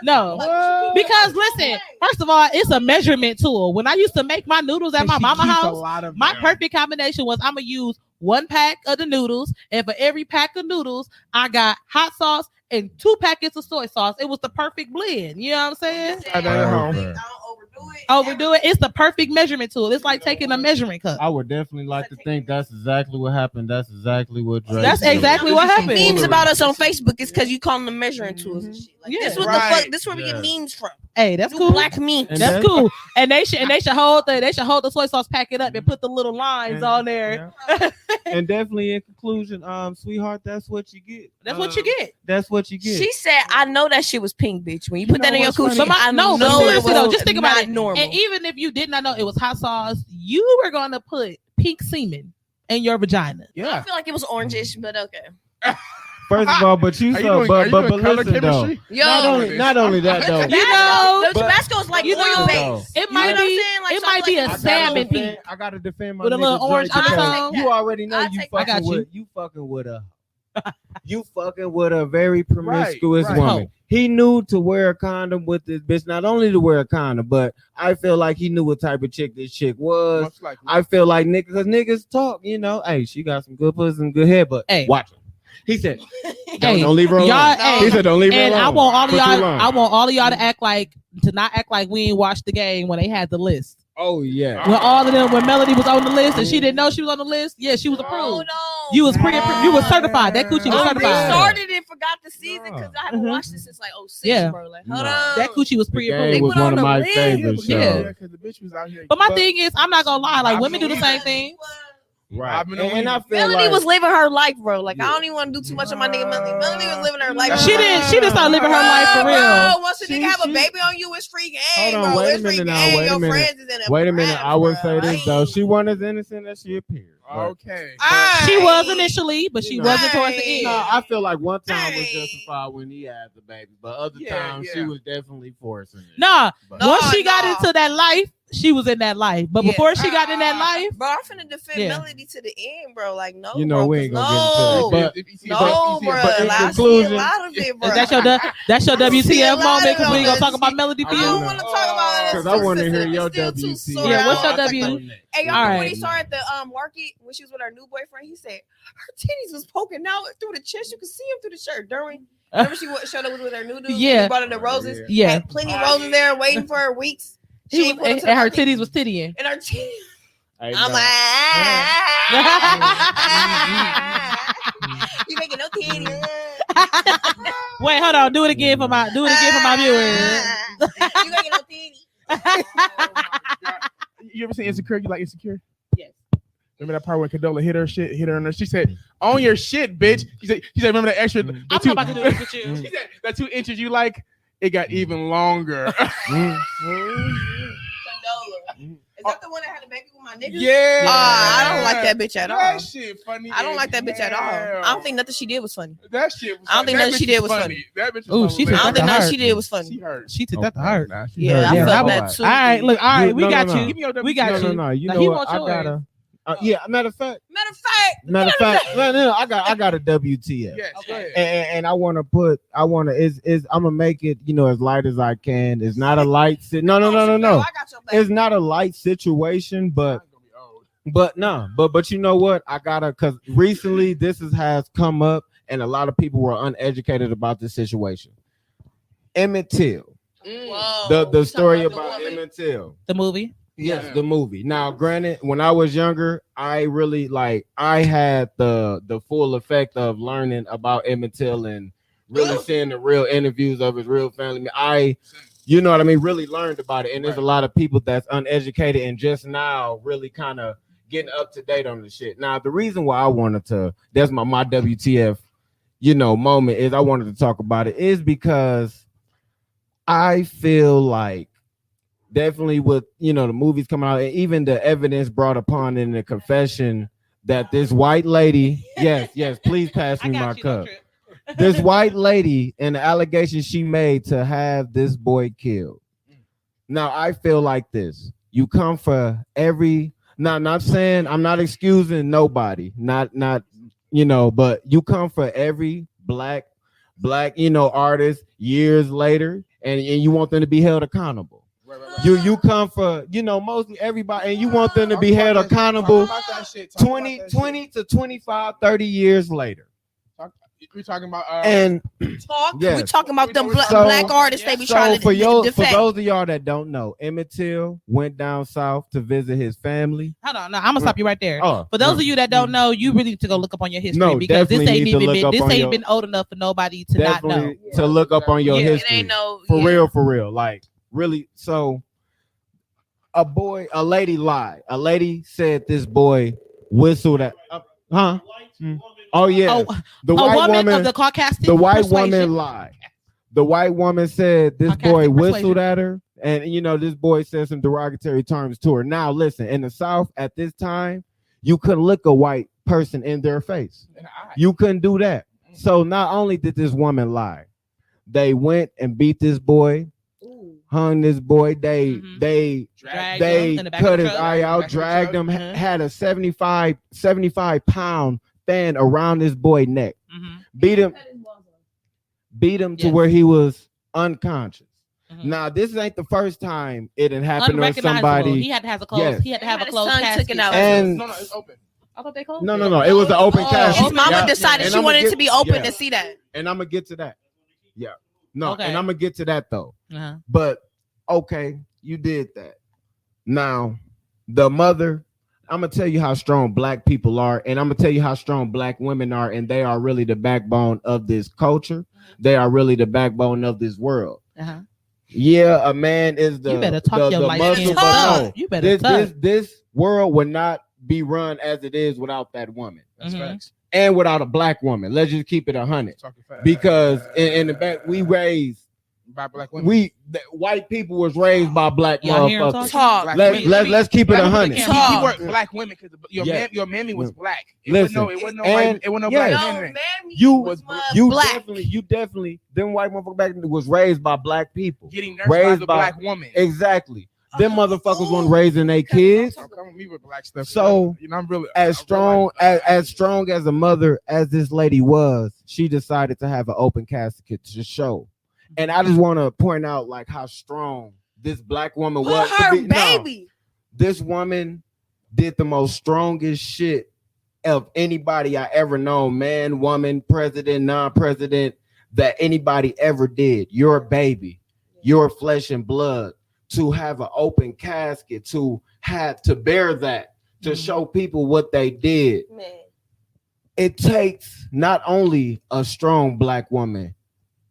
No, because listen, first of all, it's a measurement tool. When I used to make my noodles at my She mama keeps a house, lot of my them. perfect combination was I'm gonna use 1 pack of the noodles, and for every pack of noodles, I got hot sauce and 2 packets of soy sauce. It was the perfect blend. You know what I'm saying? I know at home. Perfect. Overdo it. It's the perfect measurement tool. It's like taking a measuring cup. I would definitely like to think that's exactly what happened. That's exactly what Drake That's did. exactly what happened. Memes about us on Facebook is because you call them measuring tools and shit. Like, Yeah. this what Right. the fuck. This where we Yeah. get memes from. Hey, that's New cool. black memes. And That's that- cool. And they should hold the soy sauce packet up and put the little lines And- on there. yeah. And definitely in conclusion, sweetheart, that's what you get. That's what you get. That's what you get. She said, "I know that shit was pink, bitch. When you put that in your what's funny? coochie, But I no, but know it seriously though, was just think about not it. normal." And even if you did not know it was hot sauce, you were gonna put pink semen in your vagina. I Yeah. feel like it was orangish, but okay. First of all, but you Are you so doing, but are you doing color listen though. chemistry? Yo, Not only that though. You know, the Tabasco is like you know, oil based. it might be it might be a salmon pink. I gotta defend my With a little nigga orange Drake because undertone. You already know I you take that. I got fucking with you fucking with a very promiscuous right. woman. He knew to wear a condom with this bitch. Not only to wear a condom, but I feel like he knew what type of chick this chick was. Much like I feel like because niggas talk, you know. Hey, she got some good pussy and good head, but Hey. watch her. He said, Hey, don't leave her alone. y'all, hey, He said, don't leave her and alone. I want all of For too y'all. long. I want all of y'all to not act like we ain't watched the game when they had the list. Oh yeah. When all of them, when Melody was on the list and she didn't know she was on the list, yeah, she was Oh approved. no, You was you was certified. That coochie was I certified. restarted and forgot the season because I haven't Mhm. watched it since like 06, Yeah. bro. Like, No. hold on. That coochie was The pre-approved. game was put one on of the my list. favorite shows. Yeah. because the bitch was out here. But my thing is, I'm not gonna lie. Like women do the same thing. Right. I've been And I feel Melody like was living her life, bro. Like Yeah. I don't even want to do too much on my nigga Melody. Melody was living her life. She didn't start living her life for real. Bro, once a She- nigga have a she- baby on you, it's free game, Hold on, bro. wait a It's free minute game. now, wait a Your minute. friends is in a Wait a minute. rap, I would bro. say this though. She wasn't as innocent as she appeared. But, Okay. She was initially, but she You know. wasn't towards the Hey. end. no, I feel like one time was Hey. justified when he had the baby, but other Yeah, times she yeah. was definitely forcing it. Nah, But- No, once she got no. into that life, she was in that life. But before she got in that life, bro, I'm finna defend Melody to the end, bro. Like, no, you know, bro, we ain't gonna get into that. no, bro. But in I see a conclusion, lot of it, bro. that's your WTF moment because we ain't gonna talk about Melody for I don't you. want to talk about it because I want to hear your WTF. Yeah, what's your W? Hey, y'all, All when right. he saw her at the market when she was with her new boyfriend, he said her titties was poking out through the chest. You could see him through the shirt. During remember she showed up with her new dude. Yeah, He brought her the roses. Yeah, had plenty of roses there waiting for her weeks. She was, and her titties was tittying. And her titties. I'm like, you making no titties. Wait, hold on. Do it again for my viewers. You making no titties. You ever seen Insecure? You like Insecure? Yes. Remember that part where Condola hit her on her? She said, "Own your shit, bitch." She said, "Remember that extra?" I'm not about to do this with you. She said, "That 2 inches you like, it got even longer." Is that the one that had a baby with my niggas? Yeah. I don't like that bitch at all. That shit funny. I don't like that bitch at all. I don't think nothing she did was funny. That shit was funny. I don't think nothing she did was funny. That bitch Ooh, was she funny. I don't think nothing she did was funny. She hurt. She took that to heart. Yeah, I felt that too. All right, look. All right, we got no. you. We got you. No. You Now, know he what? wants I yours. gotta. Yeah. Matter of fact. No. I got a WTF. Yes, Okay. And I want to I'm gonna make it, as light as I can. It's not a light. No. I got your back. It's not a light situation, but you know what? I gotta, because recently this has come up, and a lot of people were uneducated about this situation. Emmett Till, the story about Emmett Till, the movie. Yes, the movie. Now, granted, when I was younger, I really I had the full effect of learning about Emmett Till and really seeing the real interviews of his real family. You know what I mean, really learned about it. And there's a lot of people that's uneducated and just now really kind of getting up to date on the shit. Now, the reason why I wanted to, that's my WTF, moment is I wanted to talk about it is because I feel like definitely with, the movies coming out and even the evidence brought upon in the confession that this white lady, yes, please pass me my cup. This white lady and the allegations she made to have this boy killed. Now, I feel like this. You come for every, not saying, I'm not excusing nobody, not, but you come for every black, artist years later, and you want them to be held accountable. You come for, mostly everybody, and you want them to be held accountable 20 to 25, 30 years later. We're talking about we're talking about them black artists they be trying to defend. For those of y'all that don't know, Emmett Till went down south to visit his family. Hold on, I'm gonna stop you right there. For those of you that don't know, you really need to go look up on your history because this ain't been old enough for nobody to not know. To look up on your history. For real. Like really, so a lady lied. A lady said this boy whistled at Oh yeah, the white woman of the Caucasian. The white woman lied. The white woman said this boy whistled at her, and this boy said some derogatory terms to her. Now listen, in the South at this time, you couldn't look a white person in their face. You couldn't do that. So not only did this woman lie, they went and beat this boy, hung this boy. They cut his eye out, dragged him, had a 75 pound fan around this boy's neck, beat him to where he was unconscious. Now this ain't the first time it had happened to somebody. He had to have a closed. He had to have a closed casket. And no, it's open. I thought they closed. No. It was an open casket. His mama decided she wanted it to be open to see that. And I'm gonna get to that. Yeah. No. Okay. And I'm gonna get to that though. But okay, you did that. Now the mother. I'm gonna tell you how strong black people are, and I'm gonna tell you how strong black women are, and they are really the backbone of this culture. They are really the backbone of this world. Yeah, a man is the. You better talk your life. You better this world would not be run as it is without that woman. That's facts. And without a black woman. Let's just keep it 100. Because in the back we raised by black women. White people was raised by black motherfuckers. Let's keep it 100. He worked black women because your mammy was black. It wasn't no black. You definitely them white motherfuckers back was raised by black people. Getting nursed by the black woman. Exactly. Them motherfuckers weren't raising their kids. Come with me with black stuff. So I'm really as strong as a mother as this lady was, she decided to have an open casket to show. And I just want to point out like how strong this black woman was. Her baby. This woman did the most strongest shit of anybody I ever known, man, woman, president, non-president, that anybody ever did. Your baby, your flesh and blood, to have an open casket, to bear that, to show people what they did. Man. It takes not only a strong black woman.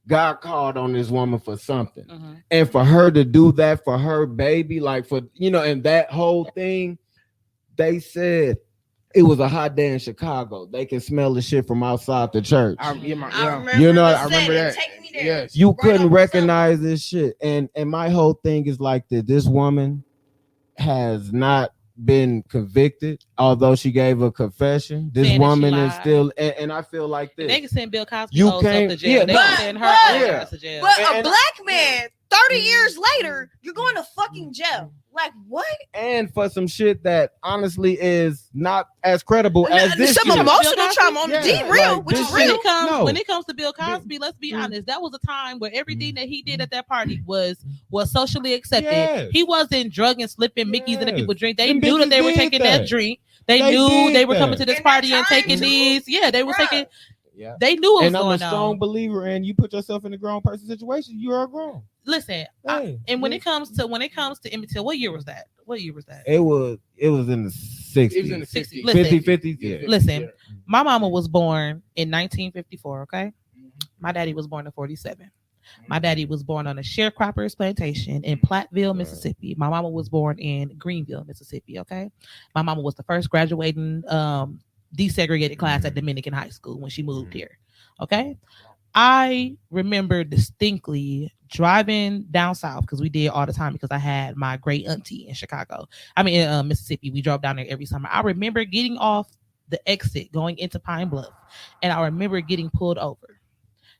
God called on this woman for something. And for her to do that for her baby, like for, and that whole thing, they said it was a hot day in Chicago. They can smell the shit from outside the church. I remember that. Yes. You couldn't recognize this shit. And my whole thing is like that this woman has not been convicted, although she gave a confession. This woman is still, and I feel like this. They can send Bill Cosby to jail. They can send her to jail. But a black man, 30 years later, you're going to fucking jail. Like what? And for some shit that honestly is not as credible as this. Some emotional trauma on the D real, like, which is real. When it comes to Bill Cosby, let's be honest, that was a time where everything that he did at that party was socially accepted. Yes. He wasn't drugging, slipping Mickeys in the people's drink. They knew that they were taking that drink. They knew they were coming to this party and taking these. Yeah, they were taking. Yeah. They knew what was going on. And I'm a strong believer, and you put yourself in a grown person situation, you are grown. Listen, when it comes to Emmett Till, what year was that? It was in the 60s. It was in the 60s. 50s. Yeah. Listen, my mama was born in 1954, okay? My daddy was born in 47. My daddy was born on a sharecroppers plantation in Platteville, Mississippi. My mama was born in Greenville, Mississippi, okay? My mama was the first graduating desegregated class at Dominican High School when she moved here, okay? I remember distinctly driving down south because we did all the time because I had my great auntie in Mississippi. We drove down there every summer. I remember getting off the exit going into Pine Bluff, and I remember getting pulled over.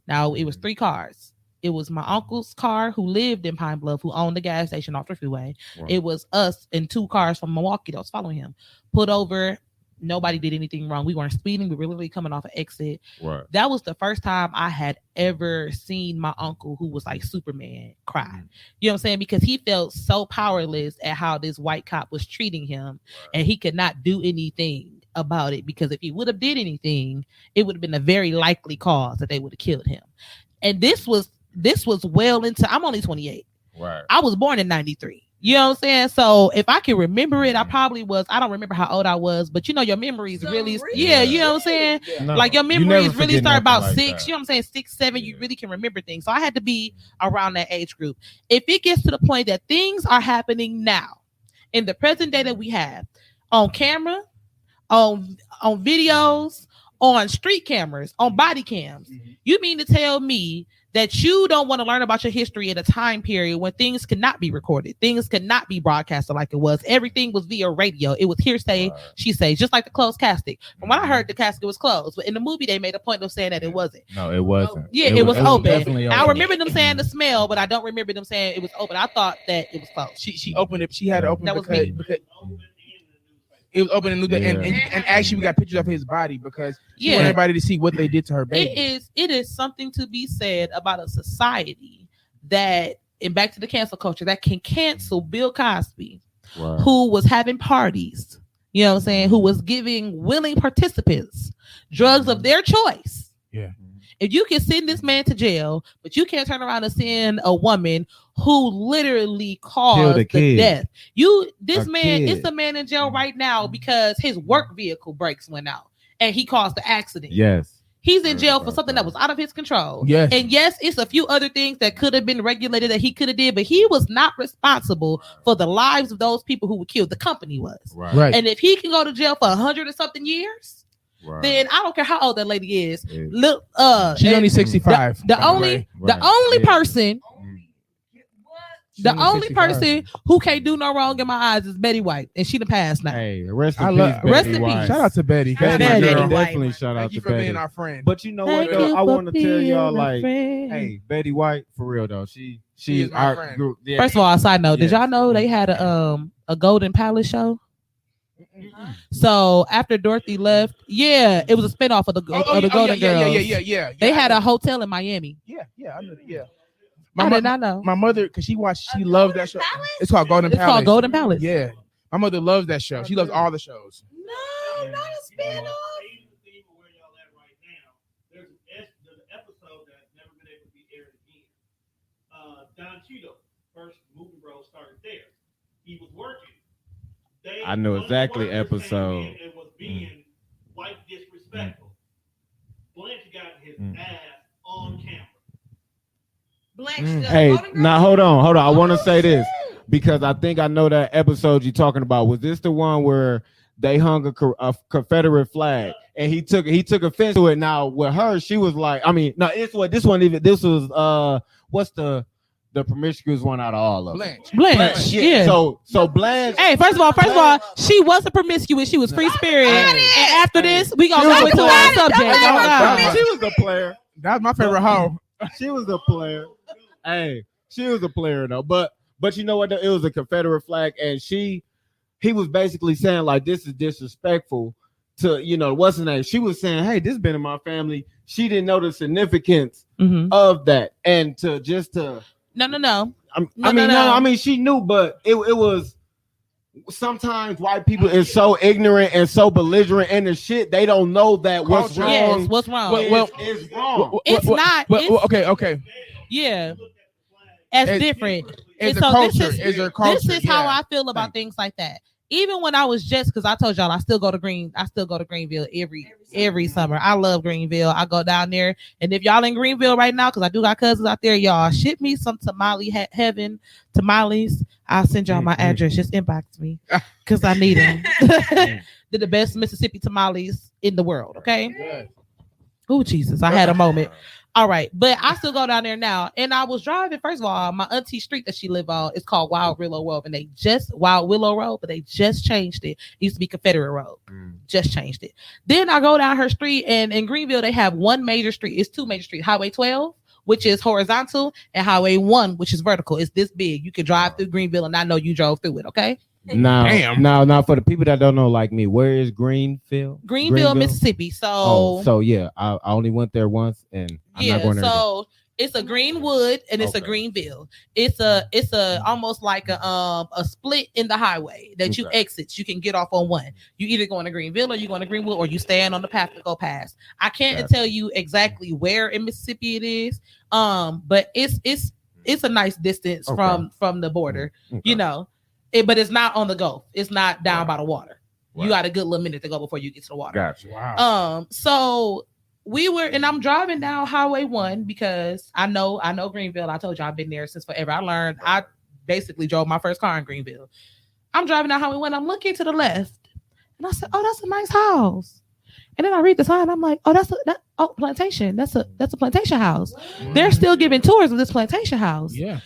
Now, it was 3 cars. It was my uncle's car who lived in Pine Bluff, who owned the gas station off the freeway. Wow. It was us and 2 cars from Milwaukee that was following him. Pulled over. Nobody did anything wrong. We weren't speeding. We were literally coming off an exit. Right. That was the first time I had ever seen my uncle, who was like Superman, cry. Mm-hmm. You know what I'm saying? Because he felt so powerless at how this white cop was treating him, and he could not do anything about it, because if he would have did anything, it would have been a very likely cause that they would have killed him. And this was well into, I'm only 28. Right. I was born in 93. You know what I'm saying? So if I can remember it, I don't remember how old I was, but your memories really, you know what I'm saying? No, like your memories really start about like 6, you know what I'm saying? 6, 7, you really can remember things. So I had to be around that age group. If it gets to the point that things are happening now in the present day that we have on camera, on videos, on street cameras, on body cams, you mean to tell me that you don't want to learn about your history in a time period when things could not be recorded, things could not be broadcasted like it was. Everything was via radio. It was hearsay, she says, just like the closed casket. From what I heard, the casket was closed, but in the movie they made a point of saying that it wasn't. No, it wasn't. Yeah, it was open. I remember them saying the smell, but I don't remember them saying it was open. I thought that it was closed. She opened it. She had it open. That was me. It was open and actually we got pictures of his body because she wanted everybody to see what they did to her baby. It is something to be said about a society that, and back to the cancel culture, that can cancel Bill Cosby, who was having parties, you know what I'm saying, who was giving willing participants drugs of their choice. Yeah. If you can send this man to jail, but you can't turn around and send a woman who literally caused the death. It's a man in jail right now because his work vehicle brakes went out and he caused the accident. Yes. He's in jail for something that was out of his control. Yes. And yes, it's a few other things that could have been regulated that he could have did, but he was not responsible for the lives of those people who were killed. The company was. Right. And if he can go to jail for 100 or something years, then I don't care how old that lady is. Look, she's only 65. The only person The only person who can't do no wrong in my eyes is Betty White, and she the past now. Hey, rest in I peace, love- Betty rest in White. peace. Shout out to Betty. Betty, That's my yeah, girl. definitely shout out Thank you to for Betty. being our friend. But you know Thank what though? you I for want to tell y'all being a like, friend. hey, Betty White for real though. She She's is my our friend. group. Yeah. First of all, side note, did Yes. y'all know they had a Golden Palace show? So after Dorothy left, it was a spinoff of the Golden Girls. Yeah. They had a hotel in Miami. Yeah. I know. Yeah. I did not know. My mother, because she loves that show. It's called Golden It's Palace. called Golden Palace. Yeah. My mother loves that show. She loves all the shows. No, not a spinoff. There's an episode that's never been able to be aired again. Don Cheadle, first movie role started there. He was working. I know exactly episode. It was being white disrespectful. Blanche got his ass on camera. Hey, now hold on. I want to say this because I think I know that episode you're talking about. Was this the one where they hung a Confederate flag and he took offense to it? Now with her, she was like, I mean, no, this was what's the promiscuous one out of all of them? Blanche. Yeah. So Blanche. Hey, first of all, she wasn't promiscuous. She was free spirit. And after this, we gonna go into our subject. She was a player. That's my favorite hoe. She was a player. Hey, she was a player though. But you know what? It was a Confederate flag, and he was basically saying like this is disrespectful to what's her name. She was saying, hey, this has been in my family. She didn't know the significance of that, and to No. I mean, she knew, but it was sometimes white people is so ignorant and so belligerent in the shit they don't know that what's wrong. Yes, what's wrong? Is wrong. It's not. Okay. Yeah. It's different. It's So a culture. This is how I feel about things like that. Even when I was because I told y'all I still go to Greenville every summer. I love Greenville. I go down there, and if y'all in Greenville right now, because I do got cousins out there, y'all ship me some tamales. I'll send y'all my address. Just inbox me because I need them. They're the best Mississippi tamales in the world. Okay. Oh Jesus, I had a moment. All right, but I still go down there now, and I was driving. First of all, my auntie street that she live on is called Wild Willow Road, but they just changed it. It used to be Confederate Road, just changed it. Then I go down her street, and in Greenville they have one major street. It's two major streets: Highway 12, which is horizontal, and Highway 1, which is vertical. It's this big. You can drive through Greenville, and I know you drove through it. Okay. Now, for the people that don't know, like me, where is Greenville, Mississippi. So yeah, I only went there once, and I'm not going there. So it's a Greenwood and it's a Greenville. It's a almost like a split in the highway that you exit. You can get off on one. You either going to Greenville or you going to Greenwood, or you stand on the path to go past. I can't tell you exactly where in Mississippi it is. But it's a nice distance from the border. But it's not on the Gulf. It's not down by the water. Wow. You got a good little minute to go before you get to the water. Gotcha. Wow. So I'm driving down Highway 1 because I know Greenville. I told you I've been there since forever. I basically drove my first car in Greenville. I'm driving down Highway 1. I'm looking to the left, and I said, "Oh, that's a nice house." And then I read the sign. I'm like, "Oh, plantation. That's a plantation house." They're still giving tours of this plantation house. Yeah.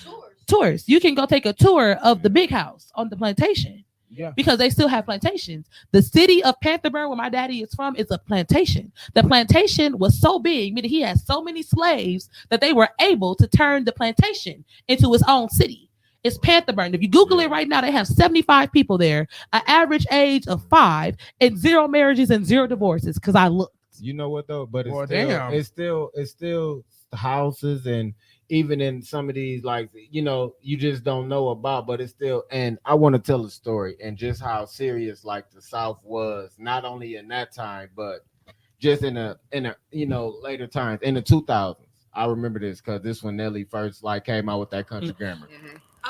Tours. You can go take a tour of the big house on the plantation. Yeah. Because they still have plantations. The city of Pantherburg, where my daddy is from, is a plantation. The plantation was so big, meaning he had so many slaves that they were able to turn the plantation into its own city. It's Pantherburg. If you Google it right now, they have 75 people there, an average age of 5, and 0 marriages and 0 divorces. Because I looked. You know what though? But it's still houses, and even in some of these, like, you just don't know about, but it's still. And I want to tell a story and just how serious like the South was, not only in that time, but just in a later times in the 2000s. I remember this because this when Nelly first came out with that country grammar.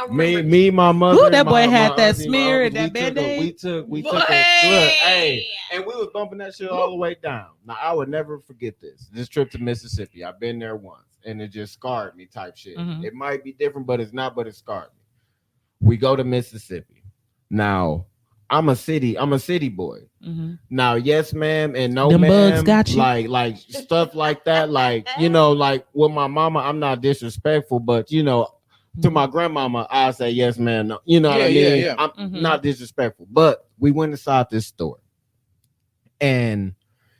Me, my mother. Ooh, that boy had that smear and that Band-Aid. We took it. Look, hey, and we was bumping that shit all the way down. Now I would never forget this trip to Mississippi. I've been there once, and it just scarred me. Type shit. Mm-hmm. It might be different, but it's not. But it scarred me. We go to Mississippi. Now I'm a city boy. Mm-hmm. Now, yes, ma'am, and no, ma'am. Bugs got you. Like stuff like that. Like like with my mama, I'm not disrespectful, but To my grandmama, I say yes, man. No. You know what I mean? Yeah. I'm not disrespectful, but we went inside this store, and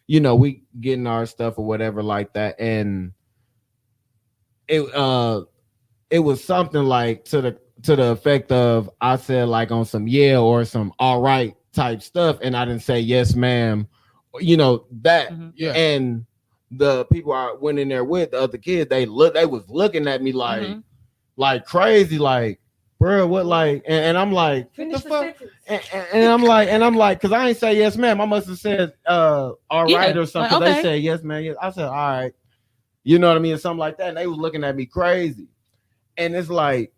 you know, we getting our stuff or whatever like that, and it was something like to the effect of, I said like on some or some all right type stuff, and I didn't say yes, ma'am, you know that, and the people I went in there with, the other kids, they was looking at me like crazy, like, bro, what, like, and I'm like, Finish the the fuck? sentence. And I'm like, because I ain't say yes, ma'am. I must have said all right or something. Like, okay. They said yes, ma'am. Yes. I said all right. You know what I mean? Something like that. And they was looking at me crazy. And it's like,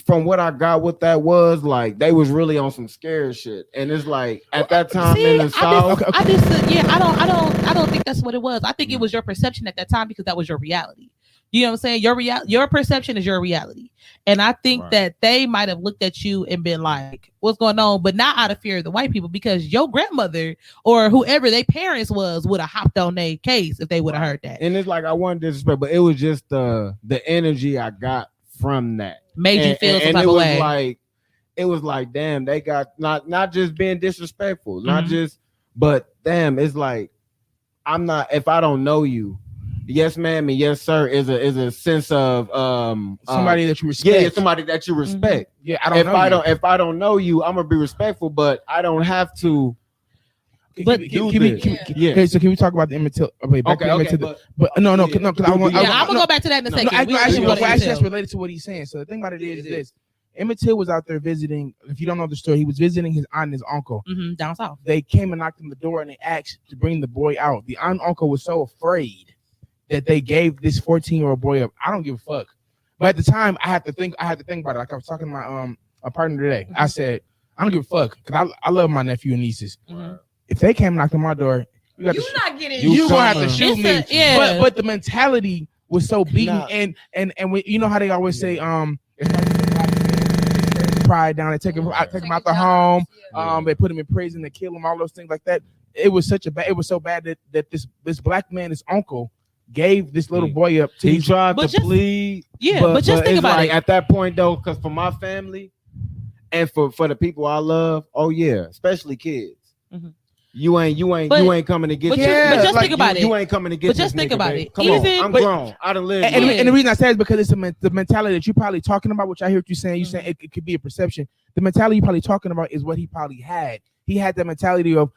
from what I got, what that was like, they was really on some scared shit. And it's like, at that time in the South, I don't think that's what it was. I think it was your perception at that time, because that was your reality. You know what I'm saying? Your perception is your reality. And I think that they might have looked at you and been like, what's going on? But not out of fear of the white people, because your grandmother or whoever their parents would have hopped on their case if they would have heard that. And it's like, I wasn't disrespect, but it was just the energy I got from that. Made you feel some and type it of was way. like, it was like, damn, they got not just being disrespectful, not just, but damn, it's like, I'm not, if I don't know you, yes, ma'am, and yes, sir, is a sense of somebody that you respect. Yeah, somebody that you respect. Yeah, if I don't know you, I'm gonna be respectful, but I don't have to. But so can we talk about the immature? Okay, no, because I want. I'm gonna go back to that in a second. Actually, that's related to what he's saying. So the thing about it is this: Emmett Till was out there visiting. If you don't know the story, he was visiting his aunt and his uncle down south. They came and knocked on the door and they asked to bring the boy out. The aunt and uncle was so afraid that they gave this 14-year-old boy up. I don't give a fuck. But at the time, I had to think about it. Like I was talking to my partner today. I said, I don't give a fuck, because I love my nephew and nieces. If they came and knocked on my door, you're gonna have to shoot me. But the mentality was so beaten, and we, you know how they always say, pride down, they take him out the home, they put him in prison, they kill him, all those things like that. It was so bad that this black man, his uncle, gave this little boy up to. He tried to plead. Yeah, but just think about it. At that point though, because for my family and for the people I love, oh yeah, especially kids. You ain't coming to get. But just think about it. You ain't coming to get. But just think about it. Come on, I'm grown. I done lived. And the reason I say it is because it's the mentality that you're probably talking about, which I hear what you're saying. You're saying it could be a perception. The mentality you're probably talking about is what he probably had. He had that mentality of,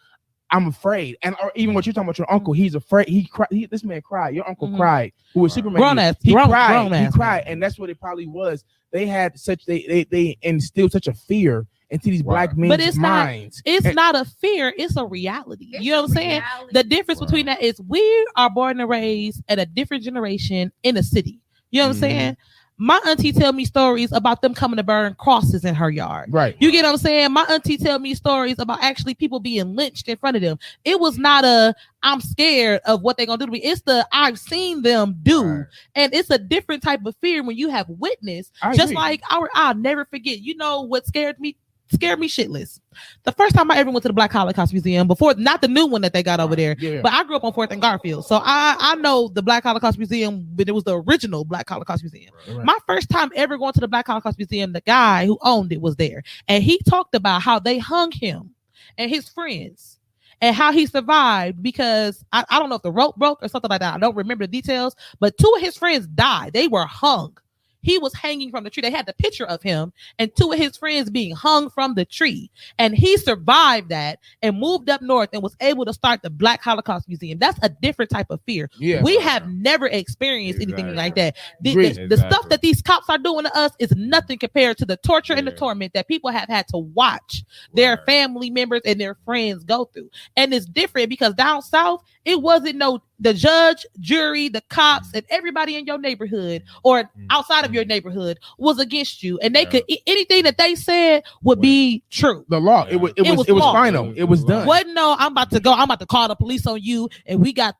I'm afraid, or even what you're talking about, your uncle. He's afraid. This man cried. Your uncle cried. Who was Superman? He cried, and that's what it probably was. They had they instilled such a fear into these black men's minds. It's not a fear, it's a reality. You know what I'm saying? The difference between that is we are born and raised at a different generation in a city. You know what I'm saying? My auntie tell me stories about them coming to burn crosses in her yard. Right. You get what I'm saying? My auntie tell me stories about actually people being lynched in front of them. It was not I'm scared of what they're going to do to me. It's I've seen them do. Right. And it's a different type of fear when you have witnessed. Just like I'll never forget. You know what scared me shitless? The first time I ever went to the Black Holocaust Museum, before, not the new one that they got over there, but I grew up on 4th and Garfield, so I know the Black Holocaust Museum, but it was the original Black Holocaust Museum. Right. My first time ever going to the Black Holocaust Museum, the guy who owned it was there, and he talked about how they hung him and his friends and how he survived, because I don't know if the rope broke or something like that. I don't remember the details, but 2 of his friends died. They were hung. He was hanging from the tree. They had the picture of him and 2 of his friends being hung from the tree. And he survived that and moved up north and was able to start the Black Holocaust Museum. That's a different type of fear. Yeah. We have never experienced anything like that. The stuff that these cops are doing to us is nothing compared to the torture and the torment that people have had to watch their family members and their friends go through. And it's different because down south, it wasn't the judge, jury, the cops, and everybody in your neighborhood or outside of your neighborhood was against you, and they could anything that they said would be true. The law, it was final. It was done. What? No, I'm about to call the police on you, and we got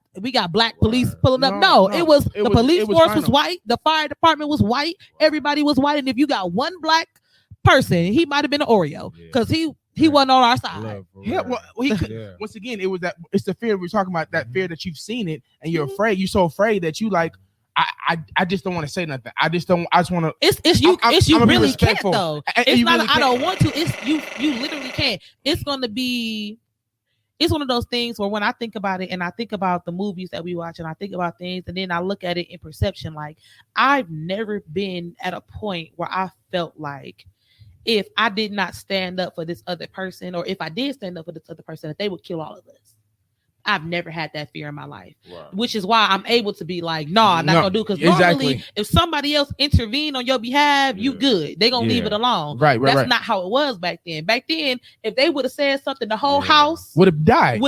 black police pulling up. No, it was the police force was white, the fire department was white, everybody was white, and if you got one black person, he might have been an Oreo because he wasn't on our side. Once again, it's the fear we're talking about, that fear that you've seen it and you're afraid. You're so afraid that you like, I just don't want to say nothing. I just want to. It's you I'm really can't though. It's not. Really I don't want to. It's you literally can't. It's gonna be. It's one of those things where when I think about it and I think about the movies that we watch and I think about things and then I look at it in perception, like I've never been at a point where I felt like if I did not stand up for this other person, or if I did stand up for this other person, that they would kill all of us. I've never had that fear in my life, which is why I'm able to be like, no, I'm not gonna do it. Because normally, if somebody else intervene on your behalf, you good. They gonna leave it alone. Right. That's not how it was back then. Back then, if they would have said something, the whole house would have died.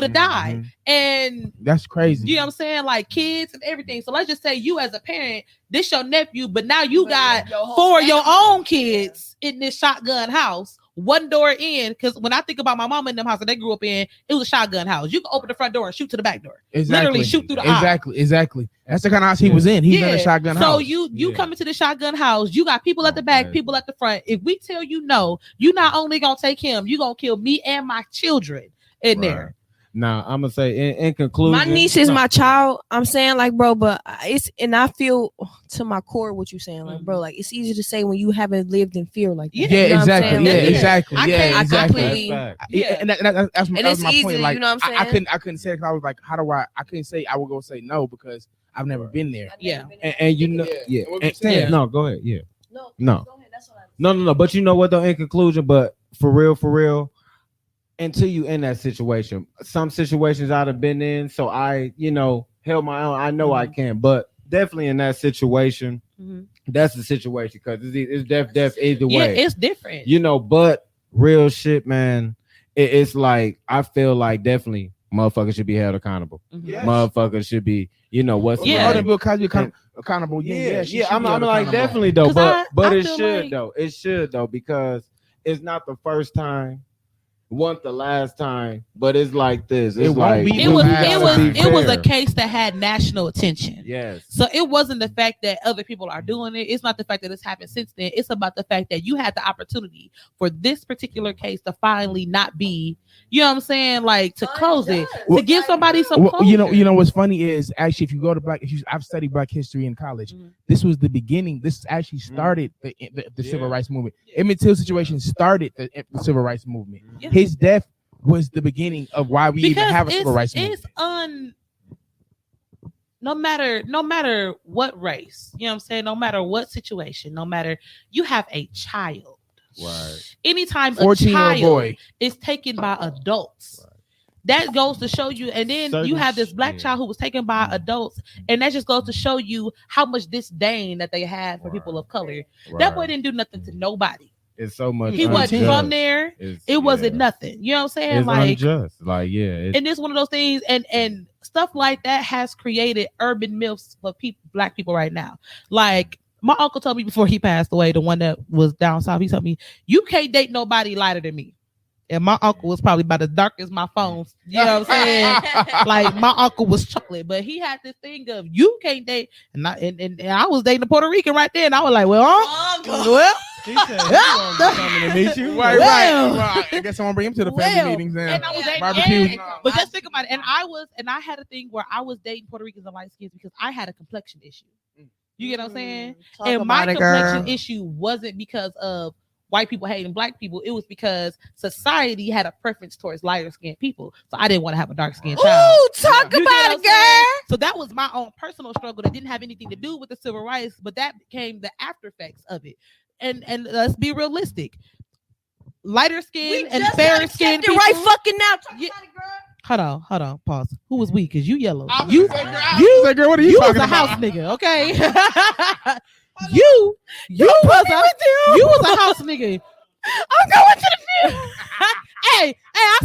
And that's crazy. You know what I'm saying? Like kids and everything. So let's just say you as a parent, this your nephew, but now you got 4 of your own kids in this shotgun house. One door in, because when I think about my mama in them house that they grew up in, it was a shotgun house. You can open the front door and shoot to the back door. Literally shoot through the eye. Exactly. That's the kind of house he was in. He's in a shotgun house. So you come into the shotgun house, you got people at the back, people at the front. If we tell you no, you not only gonna take him, you gonna kill me and my children in there. Now I'm gonna say in conclusion, my niece is my child. I'm saying like, bro, but and I feel to my core what you're saying, like, bro, like it's easy to say when you haven't lived in fear, like, you know exactly, exactly. I completely, and that's my point. Like, you know what I'm saying? I couldn't say it because I was like, how do I couldn't say I would go say no because I've never been there. And you know, no, go ahead, no. But you know what though? In conclusion, but for real. Until you in that situation, some situations I'd have been in, so I, held my own. I know I can, but definitely in that situation, that's the situation because it's deaf either way. Yeah, it's different, But real shit, man, it's like I feel like definitely motherfuckers should be held accountable. Yes. Motherfuckers should be, what's accountable. I'm like definitely though, but it should though. It should though because it's not the first time. Want the last time, but it's like this. It's like it was a case that had national attention. Yes. So it wasn't the fact that other people are doing it. It's not the fact that it's happened since then. It's about the fact that you had the opportunity for this particular case to finally not be, you know what I'm saying, like to close it, to give somebody some closure. You know what's funny is actually if you go to I've studied Black history in college. This was the beginning. This actually started the civil rights movement. Emmett Till situation started the civil rights movement. His death was the beginning of why we even have a civil rights movement. It's no matter what race, you know what I'm saying, no matter what situation, no matter you have a child. Right. Anytime a child is taken by adults, that goes to show you. And then you have this black child who was taken by adults, and that just goes to show you how much disdain that they have for people of color. That boy didn't do nothing to nobody. It's so much. He wasn't from there. It wasn't nothing. You know what I'm saying? It's like unjust. Like and it's one of those things, and stuff like that has created urban myths for black people right now. Like my uncle told me before he passed away, the one that was down south, he told me, you can't date nobody lighter than me. And my uncle was probably about as dark as my phone. You know what I'm saying? Like my uncle was chocolate, but he had this thing of you can't date. And I was dating a Puerto Rican right there, and I was like, he said, coming to meet you. Right. Well, I guess I'm gonna bring him to the family meetings and I was dating, but just think about it. And I had a thing where I was dating Puerto Ricans and light skins because I had a complexion issue. You get what I'm saying? And my complexion issue wasn't because of white people hating black people. It was because society had a preference towards lighter skinned people. So I didn't want to have a dark skinned child. Ooh, talk about it, girl. So that was my own personal struggle that didn't have anything to do with the civil rights, but that became the after effects of it. And let's be realistic. Lighter skin and fairer skin people. Right fucking now. Talk about it, girl. Hold on, pause. Who was we? Because you yellow. Girl, what are you you was a house nigga, okay? you was a house nigga. I'm going to the field. hey, I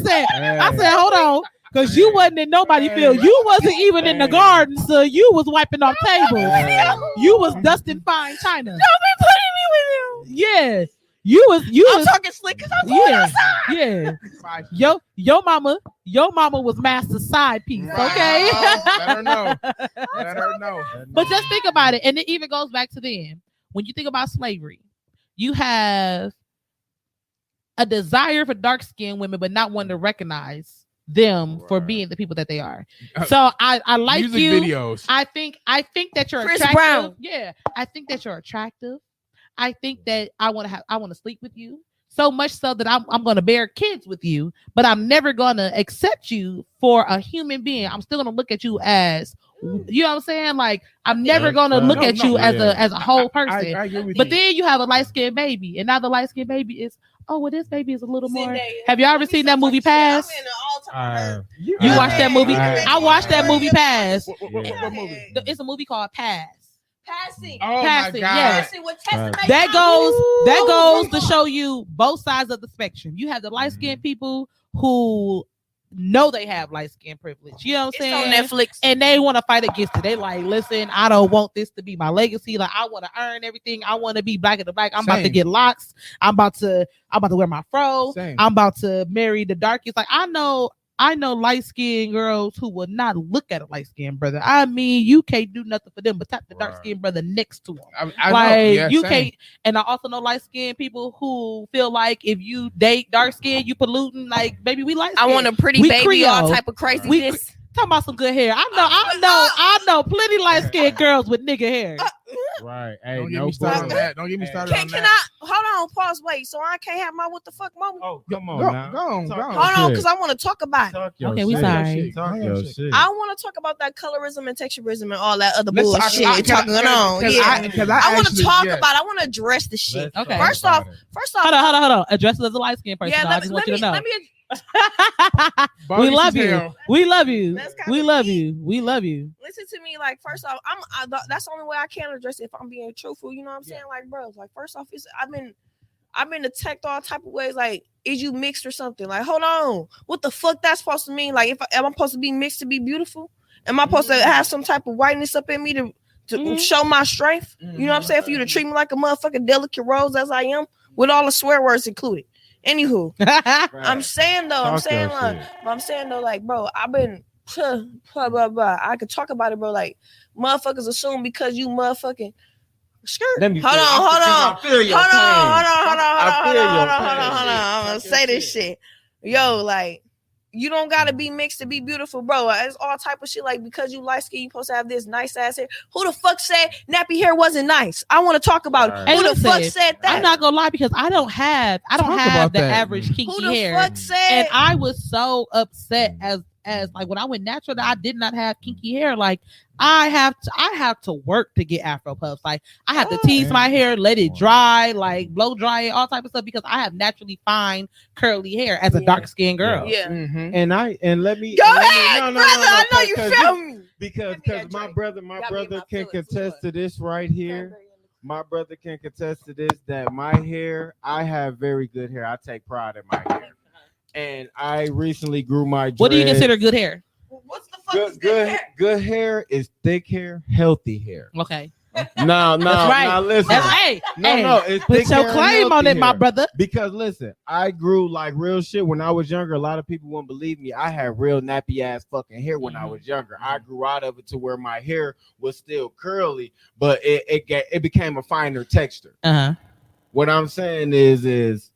said, hold on. Because you wasn't in nobody field. You wasn't even in the garden, so you was wiping off tables. You was dusting fine china. Don't be putting me with you. Yeah. You I'm talking slick because I'm going outside. Yeah. Your mama was master's side piece, okay? Let her know. But just think about it. And it even goes back to then. When you think about slavery, you have a desire for dark-skinned women, but not one to recognize them for being the people that they are. So I like Music you. videos. I think that you're Chris attractive. Brown. Yeah, I think that you're attractive. I think that I want to sleep with you. So much so that I'm going to bear kids with you, but I'm never going to accept you for a human being. I'm still going to look at you as, you know what I'm saying? Like, I'm never going to look at you as a whole person. I agree with but you. then you have a light-skinned baby, and now the light-skinned baby is, this baby is a little more. Have y'all ever seen that movie Pass? You watched that movie? I watched that movie Pass. What movie? It's a movie called Pass. Passing. Oh Passing, my God. yes. That goes to show you both sides of the spectrum. You have the light-skinned people who know they have light-skinned privilege. You know what I'm saying? It's on Netflix. And they want to fight against it. They like, listen, I don't want this to be my legacy. Like, I want to earn everything. I want to be black in the black. I'm about to get locks. I'm about to wear my fro. Same. I'm about to marry the darkest. Like, I know light-skinned girls who will not look at a light-skinned brother. I mean, you can't do nothing for them but tap the dark-skinned brother next to him. I like, know. Yeah, you same. can't. And I also know light-skinned people who feel like if you date dark-skinned, you polluting. Like, baby, we light-skinned. I want a pretty We baby, Creole. all type of craziness. Talking about some good hair. I know plenty light-skinned girls with nigga hair. Right. Hey, Don't get no me started on bull. that. Don't get me started on Can that. I hold on? Pause. Wait. So I can't have my what the fuck moment. Oh, come on Go now. on. Talk Hold your on, shit. because I want to talk about it. Talk your Okay, we shit. sorry. Talk your shit. I want to talk about that colorism and texturism and all that other Let's bullshit talk- talking on. Yeah. I want to actually- talk yeah. about it. I want to address the shit. Let's Okay. talk First off, about it. Hold on. Address it as a light-skinned person. yeah, I just want you to know. let me We Bogus love as you. hell. We love you. That's kinda We love deep. you. We love you. listen to me. Like, first off, that's the only way I can address it if I'm being truthful. You know what I'm saying? Like, bro, like, first off, I've been attacked all type of ways. Like, is you mixed or something? Like, hold on, what the fuck that's supposed to mean? Like, am I supposed to be mixed to be beautiful? Am I supposed to have some type of whiteness up in me to show my strength? You know what I'm saying? For you to treat me like a motherfucking delicate rose as I am, with all the swear words included. Anywho, I'm saying though, like, bro, I've been blah, blah, blah. I could talk about it, bro. Like, motherfuckers assume because you motherfucking skirt. Let me Hold feel- on. I feel your Hold pain. on. pain. I'm gonna say this shit. Yo, like, you don't gotta be mixed to be beautiful, bro. It's all type of shit. Like, because you light skin, you supposed to have this nice ass hair. Who the fuck said nappy hair wasn't nice? I want to talk about it. Right. Who Hey, the fuck listen, said that? I'm not gonna lie because I don't have about the that. average kinky Who the hair. fuck said? And I was so upset as like when I went natural that I did not have kinky hair. Like, I have to work to get Afro puffs. Like, I have to tease my hair, let it dry, like blow dry it, all type of stuff, because I have naturally fine curly hair as a dark skinned girl. Yeah. Mhm. And let me Go let me- ahead, no, brother. I know you because feel me. because Give me that my drink. brother Got me in can my feelings. contest to this right here. My brother can contest to this, that my hair, I have very good hair. I take pride in my hair. And I recently grew my dreads. What do you consider good hair? What's the fuck is good hair is thick hair, healthy hair. Okay. No, That's right. no, listen. That's hey. No, it's Put thick your hair and claim on healthy it, my hair. brother. Because listen, I grew like real shit when I was younger. A lot of people wouldn't believe me. I had real nappy ass fucking hair when I was younger. I grew out of it to where my hair was still curly, but it became a finer texture. What I'm saying is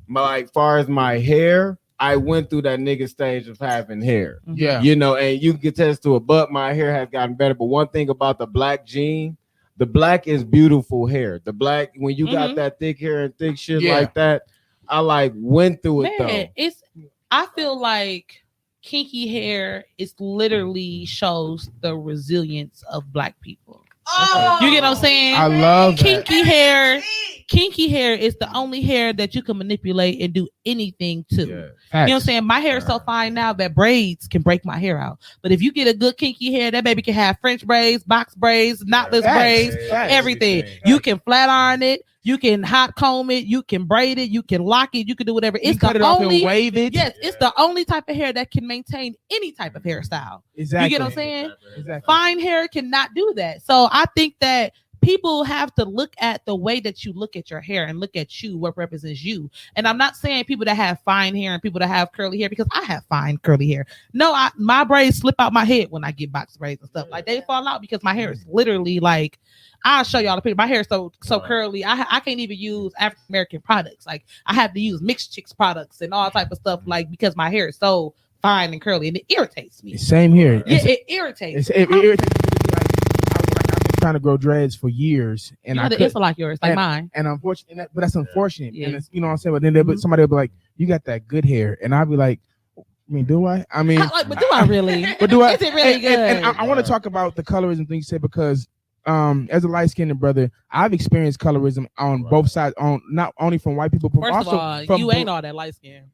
like, far as my hair, I went through that nigga stage of having hair. Yeah. You know, and you can attest to it, but my hair has gotten better. But one thing about the black gene, the black is beautiful hair. The black, when you got that thick hair and thick shit like that, I like went through it though. I feel like kinky hair is literally shows the resilience of black people. Oh, You get what I'm saying? I love that. Kinky hair is the only hair that you can manipulate and do anything to. Yeah. You know what I'm saying? My hair is so fine now that braids can break my hair out. But if you get a good kinky hair, that baby can have French braids, box braids, knotless braids, everything. You can flat iron it. You can hot comb it. You can braid it. You can lock it. You can do whatever. You It's cut the it off only and wave it. Yes, it's the only type of hair that can maintain any type of hairstyle. Exactly. You get what I'm saying? Exactly. Fine hair cannot do that. So I think that people have to look at the way that you look at your hair and look at you, what represents you. And I'm not saying people that have fine hair and people that have curly hair, because I have fine curly hair. No, my braids slip out my head when I get box braids and stuff. Like, they fall out because my hair is literally like, I'll show y'all the picture. My hair is so curly. I can't even use African American products. Like, I have to use mixed chicks products and all type of stuff, like, because my hair is so fine and curly, and it irritates me. Same here. Yeah, it irritates. It irritates me. I've been trying to grow dreads for years, and you had an instant like yours, like mine. And unfortunately, but that's unfortunate. Yeah. And it's, you know what I'm saying. But then somebody will be like, "You got that good hair," and I'll be like, "I mean, do I? I mean, but do I really? But do I? Is it really good?" And I want to talk about the colorism thing you said, because as a light-skinned brother, I've experienced colorism on both sides, on not only from white people, but First also of all, from you ain't all that light skin.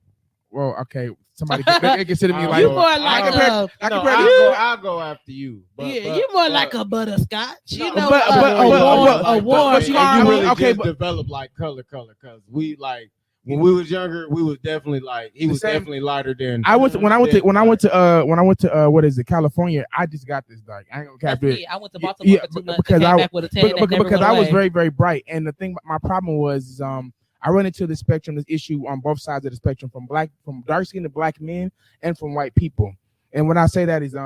Well, okay, somebody they consider me like you more like I'll go after you. But you more like a butterscotch. You know, but you really develop like color, because we like when we was younger, we was definitely like he was definitely lighter than when I went to what is it, California. I just got this dark. I ain't gonna cap it. I went to Baltimore for 2 months because I was very, very bright. And the thing, my problem was I run into the spectrum, this issue on both sides of the spectrum, from dark skinned black men and from white people. And when I say that is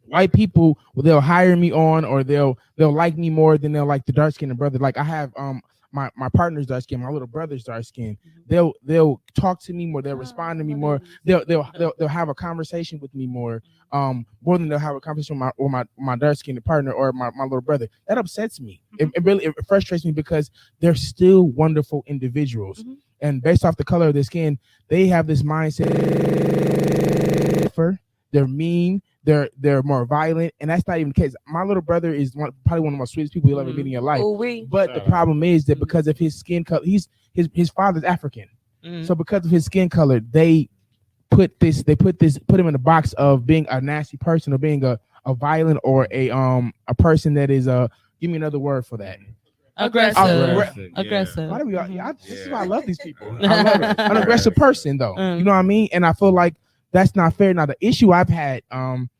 white people, they'll hire me on, or they'll like me more than they'll like the dark skinned brother. Like I have my partner's dark skin, my little brother's dark skin. They'll talk to me more, they'll respond to me more, they'll have a conversation with me more than they'll have a conversation with my dark skinned partner or my little brother. That upsets me. It really frustrates me, because they're still wonderful individuals. And based off the color of their skin, they have this mindset. They're mean. They're more violent, and that's not even the case. My little brother is probably one of the most sweetest people you'll ever meet in your life. But the problem is that because of his skin color, his father's African. So because of his skin color, they put him in the box of being a nasty person, or being a violent, or a person that is give me another word for that. Aggressive. Why do we? This is why I love these people. I love it. An aggressive person, though. You know what I mean? And I feel like that's not fair. Now, the issue I've had,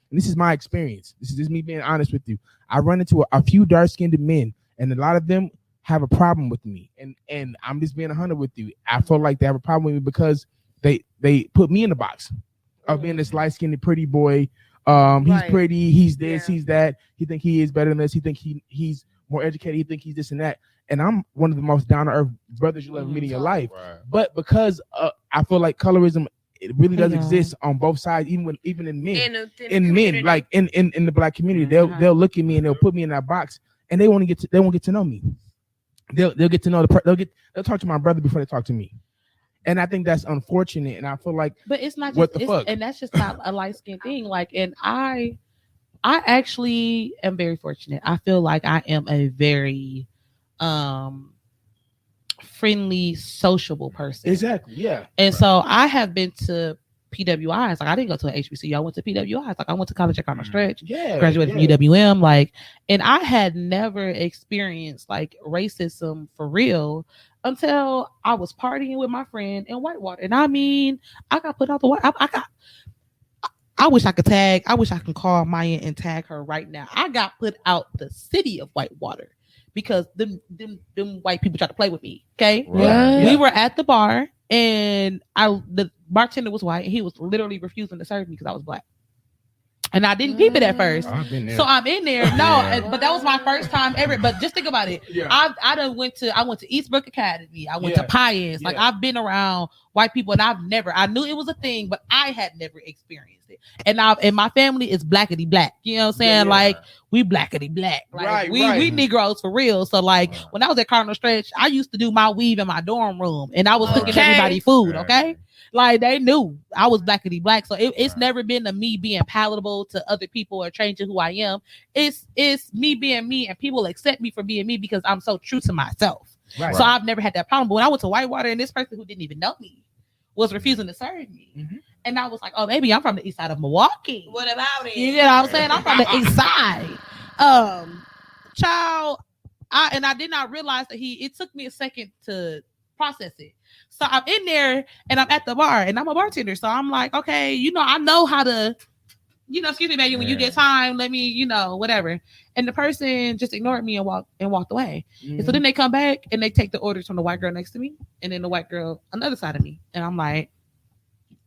and this is my experience. This is just me being honest with you. I run into a few dark-skinned men, and a lot of them have a problem with me. And I'm just being 100 with you. I feel like they have a problem with me because they put me in the box of being this light-skinned pretty boy. He's pretty. He's this. He's that. He think he is better than this. He think he's more educated. He think he's this and that. And I'm one of the most down-to-earth brothers you'll ever meet in your life. But because I feel like colorism, it really does exist on both sides, even in men. In men, like in the black community, they'll look at me and they'll put me in that box, and they won't get to know me. They'll get to know they'll talk to my brother before they talk to me, and I think that's unfortunate. And I feel like, but it's not what just, the fuck, and that's just not a light skin thing. Like, and I actually am very fortunate. I feel like I am a very friendly, sociable person. Exactly. Yeah. And so I have been to PWIs. Like, I didn't go to an HBCU. I went to PWIs. Like, I went to college at Cardinal Stretch. Yeah. Graduated from UWM. Like, and I had never experienced like racism for real until I was partying with my friend in Whitewater. And I mean, I got put out the white. I wish I could tag. I wish I could call Maya and tag her right now. I got put out the city of Whitewater because them white people tried to play with me. Okay, we were at the bar, and the bartender was white, and he was literally refusing to serve me because I was black. And I didn't peep it at first. So I'm in there. But that was my first time ever. But just think about it. Yeah. I went to Eastbrook Academy. I went to Pius. Like, I've been around white people, and I knew it was a thing, but I had never experienced it. And my family is blackity black. You know what I'm saying? Like, we blackity black. Like, we Negroes for real. So like, when I was at Cardinal Stretch, I used to do my weave in my dorm room, and I was cooking everybody food. Okay. Like, they knew I was blackity black. So it's never been to me being palatable to other people or changing who I am. It's me being me, and people accept me for being me because I'm so true to myself. Right. So I've never had that problem. But when I went to Whitewater, and this person who didn't even know me was refusing to serve me. Mm-hmm. And I was like, oh, maybe I'm from the east side of Milwaukee. What about it? You know what I'm saying? I'm from the east side. I did not realize that it took me a second to process it. So I'm in there, and I'm at the bar, and I'm a bartender. So I'm like, okay, I know how to, excuse me, baby, when you get time, let me, whatever. And the person just ignored me and walked away. Mm-hmm. And so then they come back and they take the orders from the white girl next to me, and then the white girl on the other side of me. And I'm like,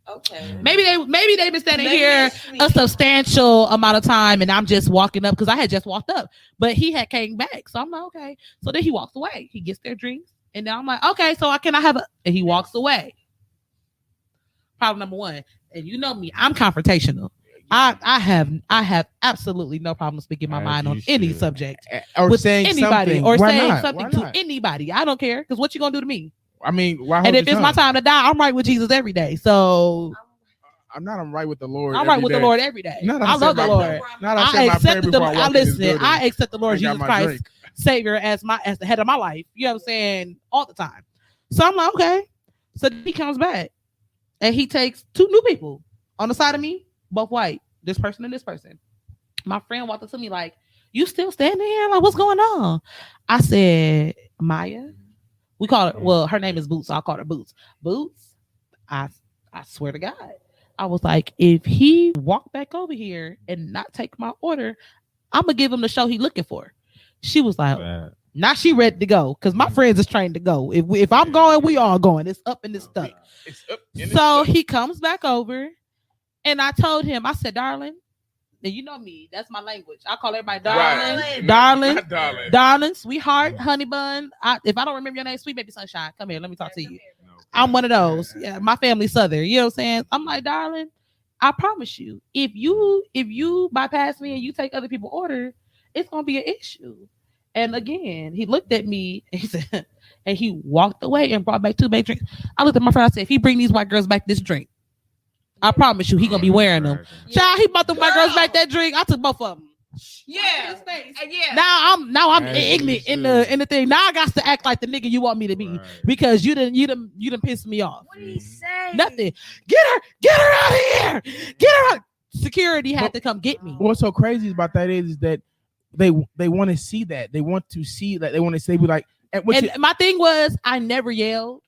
okay, maybe they've been standing here a substantial amount of time, and I'm just walking up because I had just walked up, but he had came back. So I'm like, okay. So then he walks away. He gets their drinks. And then I'm like, okay, so can I have and he walks away. Problem number one. and you know me, I'm confrontational. I have absolutely no problem speaking my mind on any subject or with saying anybody something. or Why saying not? something to anybody. I don't care because what you gonna do to me? I mean, why? And if it's my time to die, I'm right with Jesus every day. So I'm right with the Lord. I'm right with the Lord every day. I love the Lord. I accept I accept the Lord Jesus Christ Savior as the head of my life. You know what I'm saying? All the time. So I'm like, okay. So he comes back and he takes 2 new people on the side of me, both white. This person and this person. My friend walked up to me like, "You still standing here? Like, what's going on?" I said, "Maya." We call it. Well, her name is Boots. So I'll call her Boots. Boots. I swear to God. I was like, if he walked back over here and not take my order, I'm gonna give him the show he looking for. She was like, now she ready to go because my friends is trained to go. If I'm going, we all going. It's up and it's stuck. So he comes back over, and I told him, I said, darling, and you know me, that's my language. I call everybody darling, darling, sweetheart, honey bun. If I don't remember your name, sweet baby sunshine, come here, let me talk to you. I'm one of those. Yeah, my family's Southern. You know what I'm saying? I'm like, darling, I promise you, if you bypass me and you take other people's order, it's gonna be an issue. And again, he looked at me and he said, and he walked away and brought back 2 baked drinks. I looked at my friend. I said, if he bring these white girls back this drink, I promise you, he gonna be wearing them. Child, he brought the white girls back that drink. I took both of them. Yeah. Now I'm ignorant in the thing. Now I got to act like the nigga you want me to be because you done pissed me off. What did he say? Nothing. Get her out of here. Get her out. Security had to come get me. What's so crazy about that is that they want to see that. They want to see that. They want to say, be like, and my thing was, I never yelled,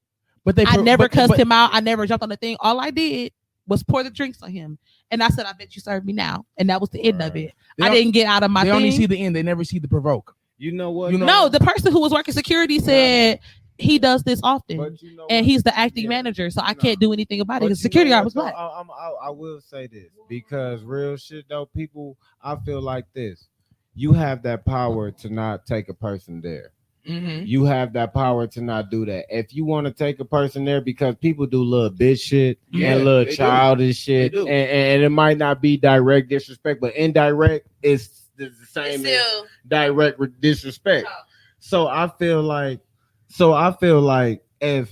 but I never cussed him out. I never jumped on the thing. All I did was pour the drinks on him, and I said, I bet you serve me now, and that was the end of it. I didn't get out of my thing. They only see the end. They never see the provoke. You know what? No, the person who was working security said he does this often, and he's the acting manager, so I can't do anything about it because security guard was black. I will say this because real shit though, people, I feel like this. You have that power to not take a person there. Mm-hmm. You have that power to not do that. If you want to take a person there, because people do little bitch shit and little childish shit, and it might not be direct disrespect, but indirect is the same as direct disrespect. Oh. So I feel like if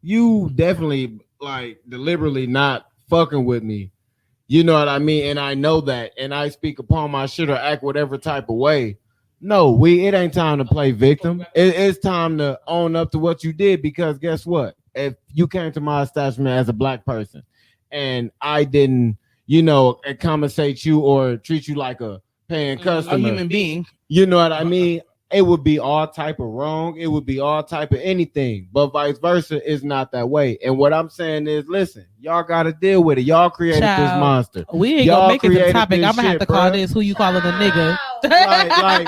you definitely like deliberately not fucking with me, you know what I mean, and I know that, and I speak upon my shit or act whatever type of way. No, it ain't time to play victim. It's time to own up to what you did, because guess what? If you came to my establishment as a black person and I didn't, compensate you or treat you like a paying customer, a human being, you know what I mean? It would be all type of wrong. It would be all type of anything, but vice versa is not that way. And what I'm saying is, listen, y'all got to deal with it. Y'all created this monster. We ain't gonna make it to the topic. I'm gonna have to call this who you calling a nigga.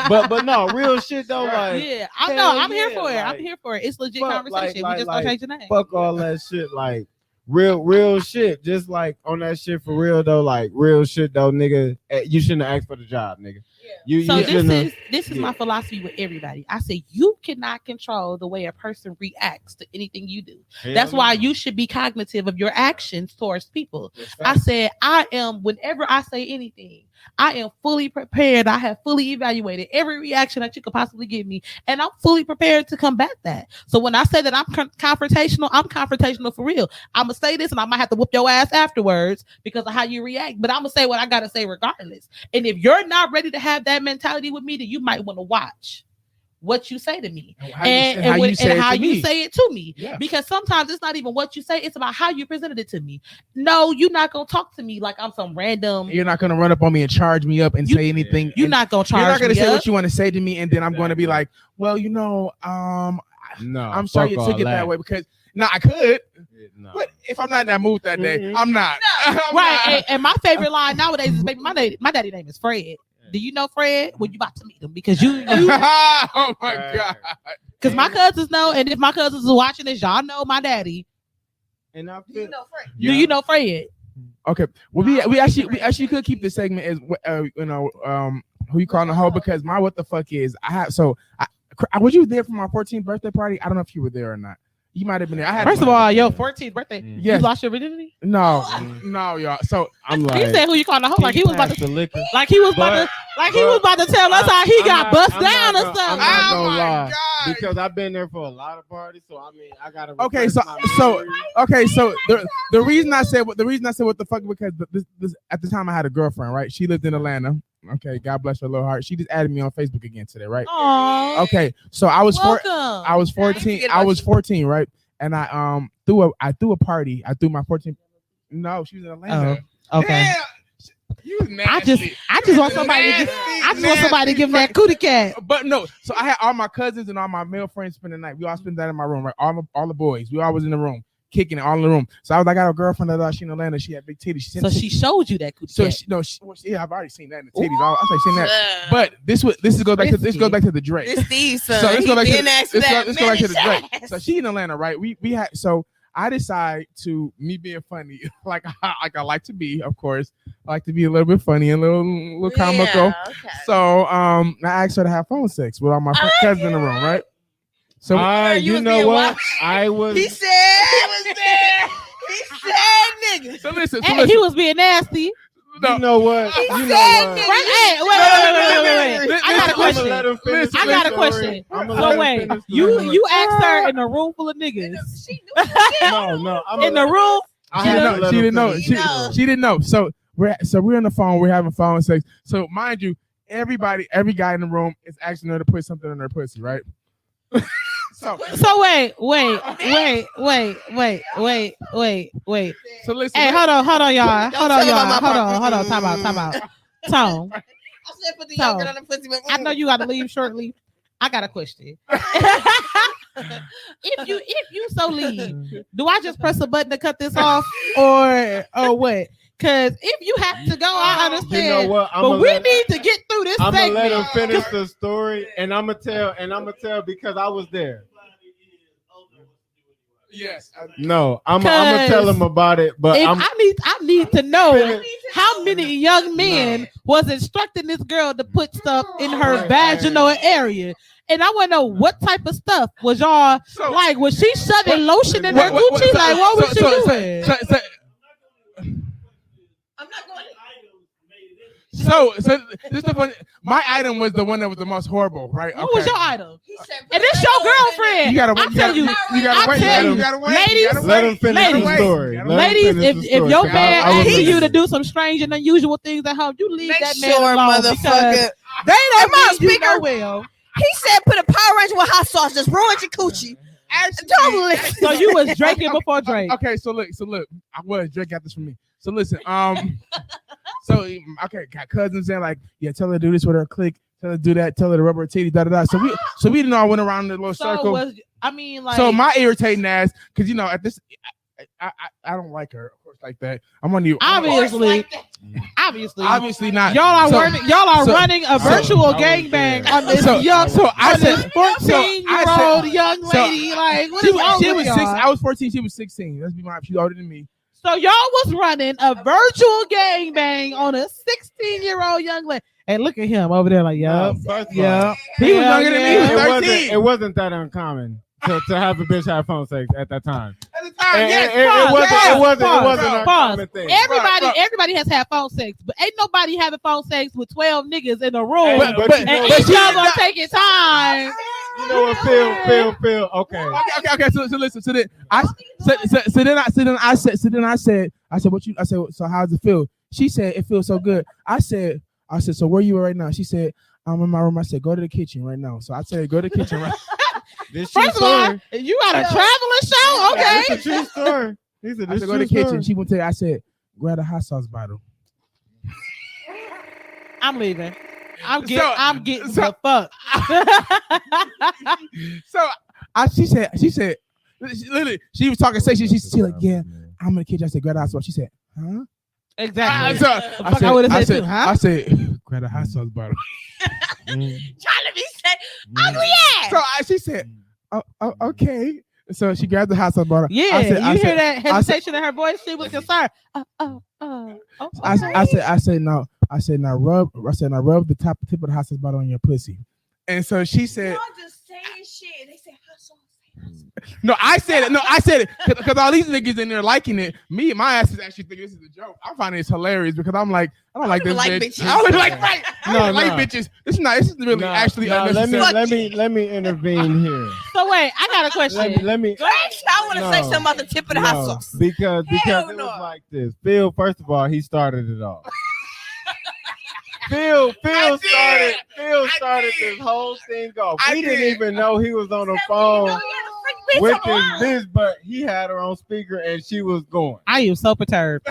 But no, real shit though. Like, yeah, I know. I'm here for it. I'm here for it. It's legit conversation. We just gonna change the name. Fuck all that shit. Like real shit. Just like on that shit for real though. Like real shit though, nigga. You shouldn't have asked for the job, nigga. This is my philosophy with everybody. I say you cannot control the way a person reacts to anything you do. That's why you should be cognitive of your actions towards people. I said whenever I say anything, I am fully prepared. I have fully evaluated every reaction that you could possibly give me, and I'm fully prepared to combat that. So when I say that I'm confrontational, I'm confrontational for real. I'm gonna say this, and I might have to whoop your ass afterwards because of how you react. But I'm gonna say what I gotta say regardless. And if you're not ready to have that mentality with me, then you might want to watch what you say to me and how you say it to me. Yeah. Because sometimes it's not even what you say, it's about how you presented it to me. No, you're not gonna talk to me like I'm some random. You're not gonna run up on me and charge me up and say anything. You're not gonna charge me. You're not gonna say what you want to say to me, and then I'm going to be like, well, no, I'm sorry you took it that way, because I could. No. But if I'm not in that mood that day, I'm not. Right. And my favorite line nowadays is, baby, my daddy name is Fred. Do you know Fred? Well, you about to meet him because you oh my God. Because my cousins know, and if my cousins are watching this, y'all know my daddy. And I feel, do you know Fred? Do you know Fred? Okay. Well, we actually could keep the segment as who you calling a hoe, because my what the fuck is was you there for my 14th birthday party? I don't know if you were there or not. He might have been there. I had First of all, your 14th birthday, Yes. you lost your virginity? no, y'all. So I'm He like, said who you calling a hoe like he was about pass to the liquor. like he was about to tell us how he got bust down or I'm something. not Oh gonna my lie, God. because I've been there for a lot of parties, so I mean, I gotta. Okay, refresh my memory. so the reason I said what the fuck, because this at the time I had a girlfriend, right? She lived in Atlanta. Okay, God bless her little heart. She just added me on Facebook again today, right? Aww. Okay, so I was Welcome. I was 14. I was 14, right? And I threw a party. I threw my 14th. No, she was in Atlanta. Oh, okay. Damn. You was nasty. I just want somebody to give that cootie cat. But no, so I had all my cousins and all my male friends spend the night. We all spent that in my room, right? All the boys. We all was in the room, kicking it all in the room. So I was like, I got a girlfriend that she in Atlanta. She had big titties. So she showed you that cootie cat. Yeah, I've already seen that in the titties. I was like, seen that. But this goes back to the Drake. This Steve son. So let's go back to the Drake. Drake. So she in Atlanta, right? We had so I decide to me being funny, like I like to be, of course. I like to be a little bit funny and a little comical. Yeah, okay. So I asked her to have phone sex with all my cousins in the room, right? So you know what? I was. He said he was there. He said nigga. So listen. Hey, he was being nasty. No. You know what? He You know said what? nigga. Wait. I got a question. I got a question. So wait, you asked her in a room full of niggas. She knew. No. In the room? She didn't know. She didn't know. So we're on the phone. We're having phone sex. So mind you, every guy in the room is asking her to put something in her pussy, right? So wait. So listen. Hey, hold on, y'all. Hold on. Time out. Tone. I said put the yogurt on the pussy. I know you got to leave shortly. I got a question. If you so leave, do I just press a button to cut this off, or what? Because if you have to go, I understand. You know what? But we need to get through this I'm gonna segment. let him finish the story, and I'm gonna tell because I was there. Yes. No, I'm gonna tell him about it, but I need to know how many young men was instructing this girl to put stuff in her vaginal area. And I want to know what type of stuff was y'all like. Was she shoving lotion in her Gucci? Like, what was she doing? I'm not going to. So this is the funny. My item was the one that was the most horrible, right? What was your item? He said, And this your girlfriend. You gotta I tell you, Ladies, let him finish the story. Ladies, if your man I was asking you to listening. do some strange and unusual things at home, you leave Make that man sure, alone motherfucker. because they don't Am I mean you speaker? know well. He said put a Power Ranger with hot sauce. Just ruined your coochie. Don't listen. So you was drinking before Drake. Okay, so look, I was Drake got this from me. So listen, so okay, got cousins saying like, yeah, tell her to do this with her click, tell her to do that, tell her to rub her titty, da da da. So we didn't all went around the little circle. So My irritating ass, because at this, I don't like her, of course, like that. I'm on you. obviously not. y'all are running a virtual gangbang on this young, I said 14-year-old young lady. Like, what is wrong she with was y'all? 6. I was 14. She was 16. Let's be honest. She's older than me. So y'all was running a virtual gangbang on a 16-year-old young lady. And look at him over there, like, First of all, He was younger than me. He was 13. It wasn't that uncommon to have a bitch have phone sex at that time. At the time, It wasn't an uncommon thing. Everybody has had phone sex, but ain't nobody having phone sex with 12 niggas in a room. But and each y'all gonna take your time. You know what, Phil? Okay. Okay. So listen. So then I said, so how does it feel? She said, it feels so good. I said, so where you at right now? She said, I'm in my room. I said, go to the kitchen right now. So I said, go to the kitchen right now. First of all, you got a traveling show? Okay. It's a true story. I said, go to the kitchen. She went to, I said, grab a hot sauce bottle. I'm leaving. I'm getting the fuck. She said, literally, she was talking sexy. She like, yeah, I'm in the kitchen. I said, grab a hot sauce. She said, huh? Exactly. I would have said, I said, grab a hot sauce bottle. Trying to be said, ugly ass. So she said, oh, okay. So she grabbed the hot sauce bottle. Yeah, I hear that hesitation in her voice. She was concerned. I said, no. I said, now rub the tip of the hot sauce bottle on your pussy. And so she said, y'all just saying shit. They say hot sauce. No, I said it because all these niggas in there liking it. Me and my ass is actually thinking this is a joke. I'm finding it's hilarious because I'm like, I don't like this like bitch. bitches. I don't like right. I don't like bitches. This is really actually unnecessary. Let me intervene here. So wait, I got a question. Let me. I want to say something about the tip of the hot sauce. Because Hell it no. was like this. Phil, first of all, he started it all. Phil started this whole thing off. We didn't even know he was on the phone with this bitch, but he had her on speaker and she was going. I am so perturbed.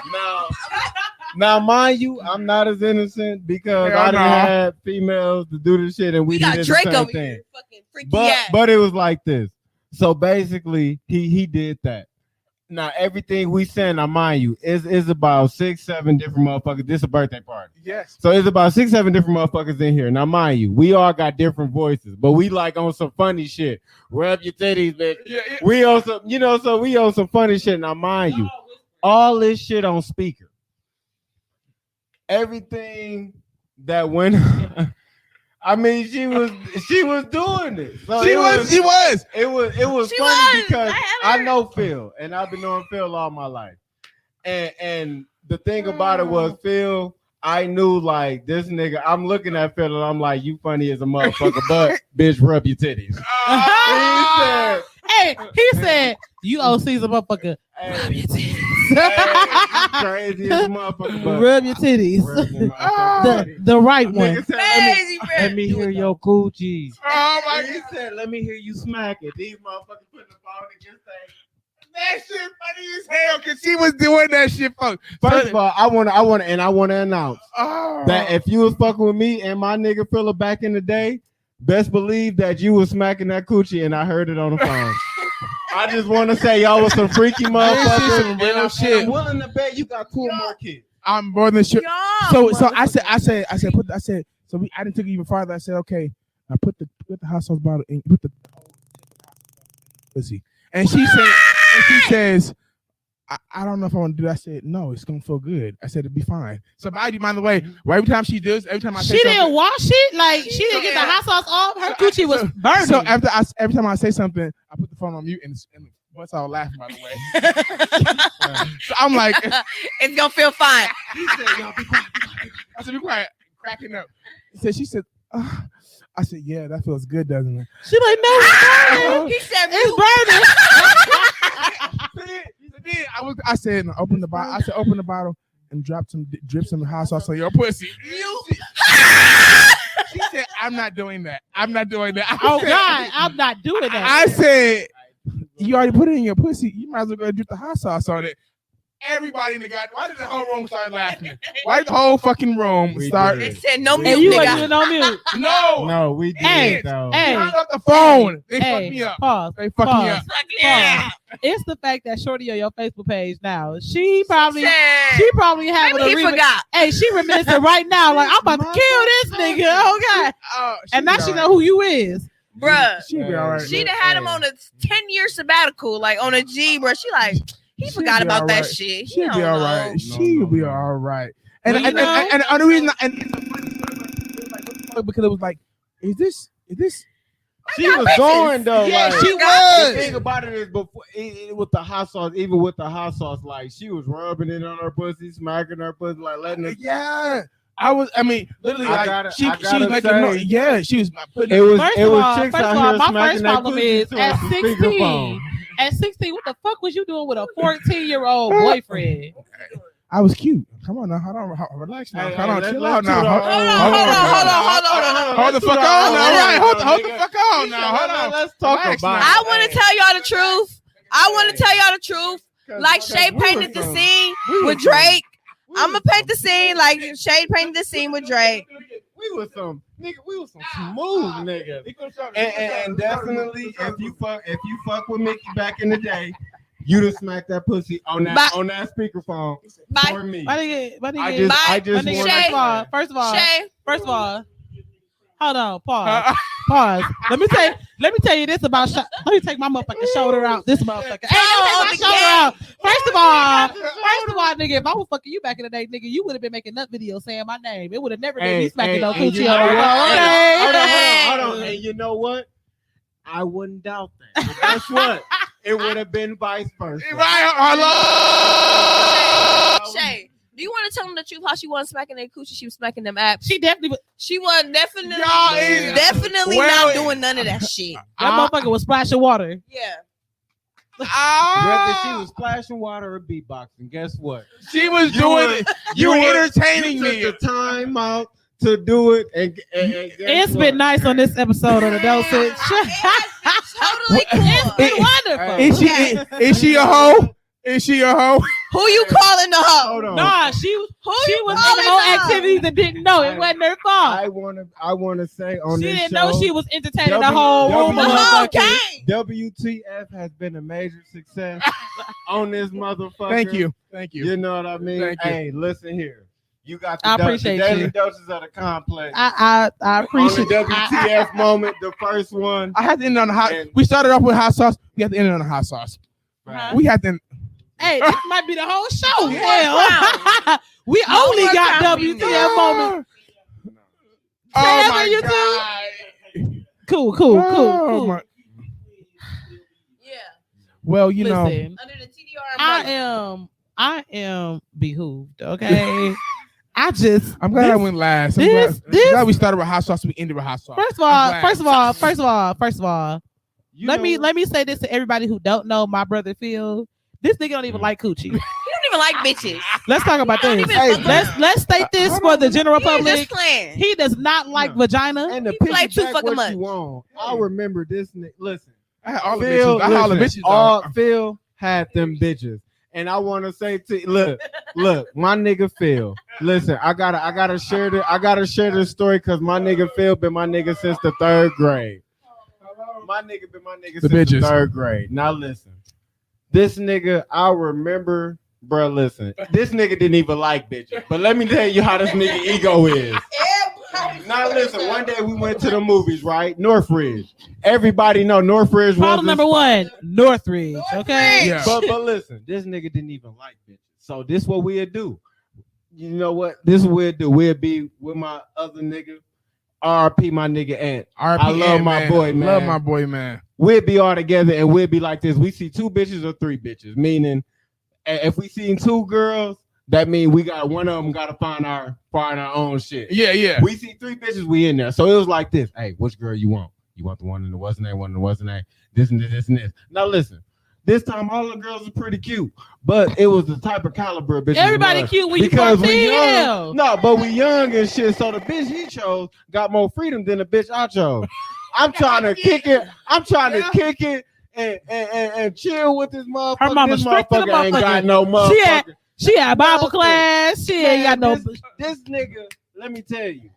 Now, mind you, I'm not as innocent because I didn't have females to do this shit, and we got did Drake the same over thing. here, fucking freaky ass. But it was like this. So basically, he did that. Now everything we send, now mind you, is about 6-7 different motherfuckers. This is a birthday party. Yes. So it's about 6-7 different motherfuckers in here. Now mind you, we all got different voices, but we like on some funny shit. Rub your titties, bitch. Yeah. We on some, so we on some funny shit. Now mind you, all this shit on speaker. Everything that went I mean, she was doing it. So she was. It was funny because I know Phil, and I've been knowing Phil all my life. And the thing about it was, Phil, I knew like this nigga. I'm looking at Phil, and I'm like, you funny as a motherfucker, but bitch, rub your titties. He said, you owe Caesar motherfucker. Rub your titties. Crazy as a motherfucker, but rub your titties. The right one. Let me hear your coochie. Oh my God. He said, let me hear you smack it. These motherfuckers putting the phone against that shit funny as hell because she was doing that shit, folks. First of all, I want to announce that if you was fucking with me and my nigga Phillip back in the day, best believe that you was smacking that coochie and I heard it on the phone. I just want to say y'all was some freaky motherfuckers. Real shit. I'm willing to bet you got 2 more kids. I'm more than sure. So I said, I didn't take it even farther. I said, okay, I put the hot sauce bottle in, put the pussy, and she says, I don't know if I want to do that. I said, no, it's gonna feel good. I said it'd be fine. So by the way, every time she does, every time I say she didn't wash it, like she didn't get the hot sauce off. Her coochie was burning. So every time I say something, I put the phone on mute and once I was laughing, by the way. So I'm like, it's gonna feel fine. He said, y'all be quiet. I said, be quiet, cracking up. She said, I said, yeah, that feels good, doesn't it? She like, no, it's burning. He said, it's burning. I said, open the bottle. I said, open the bottle and drip some hot sauce on your pussy. She said, I'm not doing that. I'm not doing that. I'm not doing that. I said, you already put it in your pussy. You might as well go drip the hot sauce on it. Everybody in the goddamn. Why did the whole room start laughing? Why did the whole fucking room start? It said no mute. And you wasn't even on mute. No, we did. Hey, though. hey, turned off the phone. They fucked me up. Pause. They fucked me up. Yeah. It's the fact that Shorty on your Facebook page now. She probably having Maybe he forgot. Hey, she reminiscing right now. Like, I'm about to kill this nigga. Okay. And now she know who you is. Bruh. She be all right. She done had him on a 10-year sabbatical, like on a G, bro. She like, he forgot about that shit. She'll be all right. She'll be all right. And Well, and the reason because it was like, is this? She was going though. Yeah, like, she was. The thing about it is, before with the hot sauce, even with the hot sauce, like she was rubbing it on her pussy, smacking her pussy, like letting it. Yeah. Literally, she was like, say, yeah, she was putting it was First it of was all, chicks first out of all, here my smacking first that problem pussy is to at a speakerphone. 16. At 16, what the fuck was you doing with a 14-year-old boyfriend? I was cute. Come on now, hold on, relax now. Hold on, chill out now. Hold the fuck on now. Right, hold the fuck on now. Hold on. Let's talk about it. I want to tell y'all the truth. Like Shay painted the scene with Drake. I'm gonna paint the scene like Shay painted the scene with Drake. We was some smooth niggas. And definitely, if you fuck with Mickey back in the day, you'd have smacked that pussy on that speakerphone for me. I just want First of all, Shay. hold on, pause. Let me tell you this about. Let me take my motherfucking shoulder out. This motherfucker. Hey, let me take my shoulder out. First of all, nigga, if I was fucking you back in the day, nigga, you would have been making nut videos saying my name. It would have never been me smacking no coochie on. Hold on. And you know what? I wouldn't doubt that. But guess what? It would have been vice versa. Shay, do you want to tell them the truth? How she wasn't smacking their coochie, she was smacking them apps. She definitely was. She was definitely Well, not doing none of that shit. That motherfucker was splashing water. Yeah. Whether she was splashing water or beatboxing, guess what? She was doing it. You were entertaining me. Took the time out to do it, and guess It's what? been nice on this episode of the Dosage. Totally cool. It's been wonderful. Is she a hoe? Is she a hoe? Who you calling the hoe? Hold on. Nah, she was in calling whole her? activities and didn't know it wasn't her fault. I wanna say on She this didn't show, know she was entertaining the whole room. The of whole motherfuckers. gang. WTF has been a major success on this motherfucker. Thank you. Thank you. You know what I mean? Thank you. Hey, listen here. You got I the appreciate daily you. doses of the complex. I appreciate on the WTF moment, the first one. I had to end on the hot. And- We started off with hot sauce. We have to end on the hot sauce. Huh? We have to. Hey, this might be the whole show. Yeah. Hell. We only more got time. WTF moments. Oh Say my you god. Cool. Oh, my- Yeah. Well, you know. Listen, Under the TDR umbrella. I am behooved. Okay. I'm glad I went last. I'm glad we started with hot sauce. We ended with hot sauce. First of all, let me say this to everybody who don't know my brother Phil. This nigga don't even like coochie. He don't even like bitches. Let's talk about Don't this. even Hey, fuck let's state this for the general He was public. just playing. He does not like vagina. And the You play too piggyback fucking what much. you want. I remember this. Listen, I had all the Phil, bitches. I had all the listen, bitches. Phil had them bitches. And I want to say to look, my nigga Phil. Listen, I gotta share this story because my nigga Phil been my nigga since the 3rd grade. My nigga been my nigga since bitches. the 3rd grade. Now listen, this nigga, I remember, bro. Listen, this nigga didn't even like bitches. But let me tell you how this nigga ego is. Now listen, one day we went to the movies, right? Northridge. Everybody know Northridge was Problem number one, Northridge. Okay. Yeah. But listen, this nigga didn't even like bitches. So this what we'll do. You know what? This is what we'll do. We'll be with my other nigga. RP my nigga Ant. I love my boy, man. Love my boy, man. We'll be all together and we'll be like this. We see 2 bitches or 3 bitches. Meaning if we seen 2 girls, that means we got one of them gotta find our own shit. Yeah. We see 3 bitches, we in there. So it was like this. Hey, which girl you want? You want the one in the wasn't name, one in the wasn't name, this and this and this. Now listen, this time all the girls are pretty cute, but it was the type of caliber of bitches. Everybody cute when you because 14. we young. Hell. No, but we young and shit. So the bitch he chose got more freedom than the bitch I chose. I'm trying to kick it. I'm trying to kick it and chill with this motherfucker. Her mama this straight to the motherfucker ain't got motherfucker. no motherfucker. She had Bible class. She ain't got no. This nigga, let me tell you,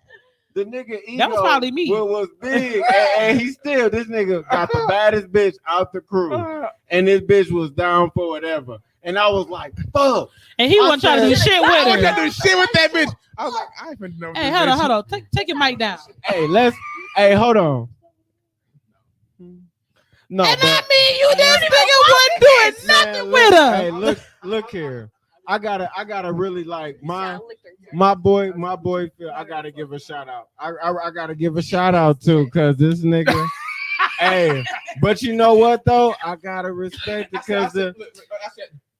the nigga ego That was probably me. was big, and he still, this nigga got the baddest bitch out the crew, and this bitch was down for whatever. And I was like, fuck. And he wasn't trying to do shit with I want to her. do shit with that bitch. I was like, I ain't finna know. Hey, hold on. Take your mic down. Hey, hold on. No, And but- I mean, you this nigga wasn't doing nothing with her. Hey, look here. I gotta really like my boy Phil. I gotta give a shout out. I gotta give a shout out too, cause this nigga. Hey, but you know what though? I gotta respect because I said,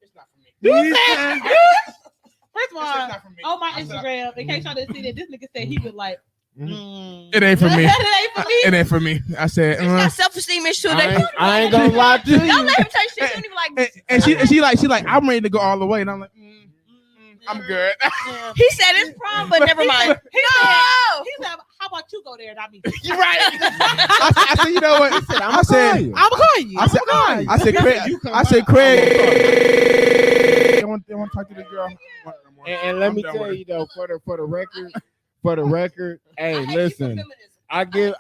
it's not for me. First of all, on my Instagram, in case y'all didn't see that, this nigga said he would like. It ain't for me. It ain't for me. It ain't for me. I said, It's got self-esteem issues. I ain't gonna lie to Don't you. let him tell you shit. Don't even like. and she like, I'm ready to go all the way, and I'm like, I'm good. He said it's prom, but never mind. No. He said, "How about you go there and I meet you?" You're right. I said, you know what? I said, I'm calling you. I said, Craig. I said, Craig. They want to talk to this girl. And let me tell you though, for the record, hey, listen, I give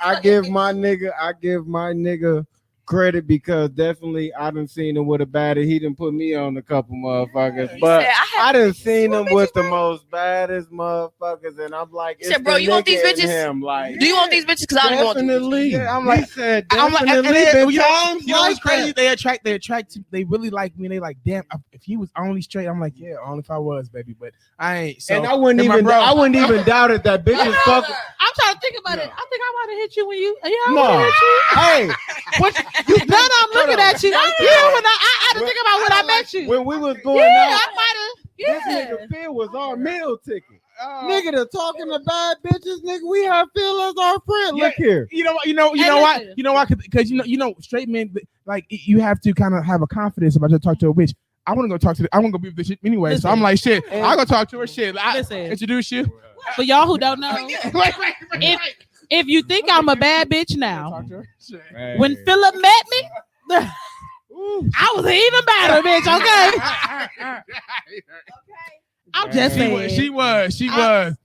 my nigga credit because definitely I done seen him with a baddie. He done put me on a couple motherfuckers, but I done seen him with the most baddest motherfuckers, and I'm like, He said, bro, you want these bitches? Him, like, Do you want these bitches? Because I don't want these. definitely. Yeah, I'm like- he said, I'm like, definitely. and been times you know what's like crazy? that. They attract. They really like me. And they like, damn. If he was only straight, I'm like, yeah, only if I was, baby. But I ain't. So, And I wouldn't and my even bro- doubt it that bitches fuck. I I'm trying to think about it. I think I might have hit you when you. Yeah, I No. hit you. Hey, Now that I'm looking at you, when I had to think about when I met you. when we was going Yeah, out, I might have. this Yeah. nigga Phil was our meal ticket. Nigga, the talking to bad bitches, nigga. We have Phil as our friend. Yeah. Look here. You know Hey, why? listen. You know why? Because you know, straight men, like you have to kind of have a confidence about to talk to a bitch. I want to go talk to. I want to go be with this shit anyway. Listen. So I'm like, shit. I'll go talk to her. Shit. I Listen. introduce you. For y'all who don't know, if you think I'm a bad bitch now, Talk to her. Shit. Hey. when Philip met me, I was an even better bitch. Okay, I'm just saying. She was.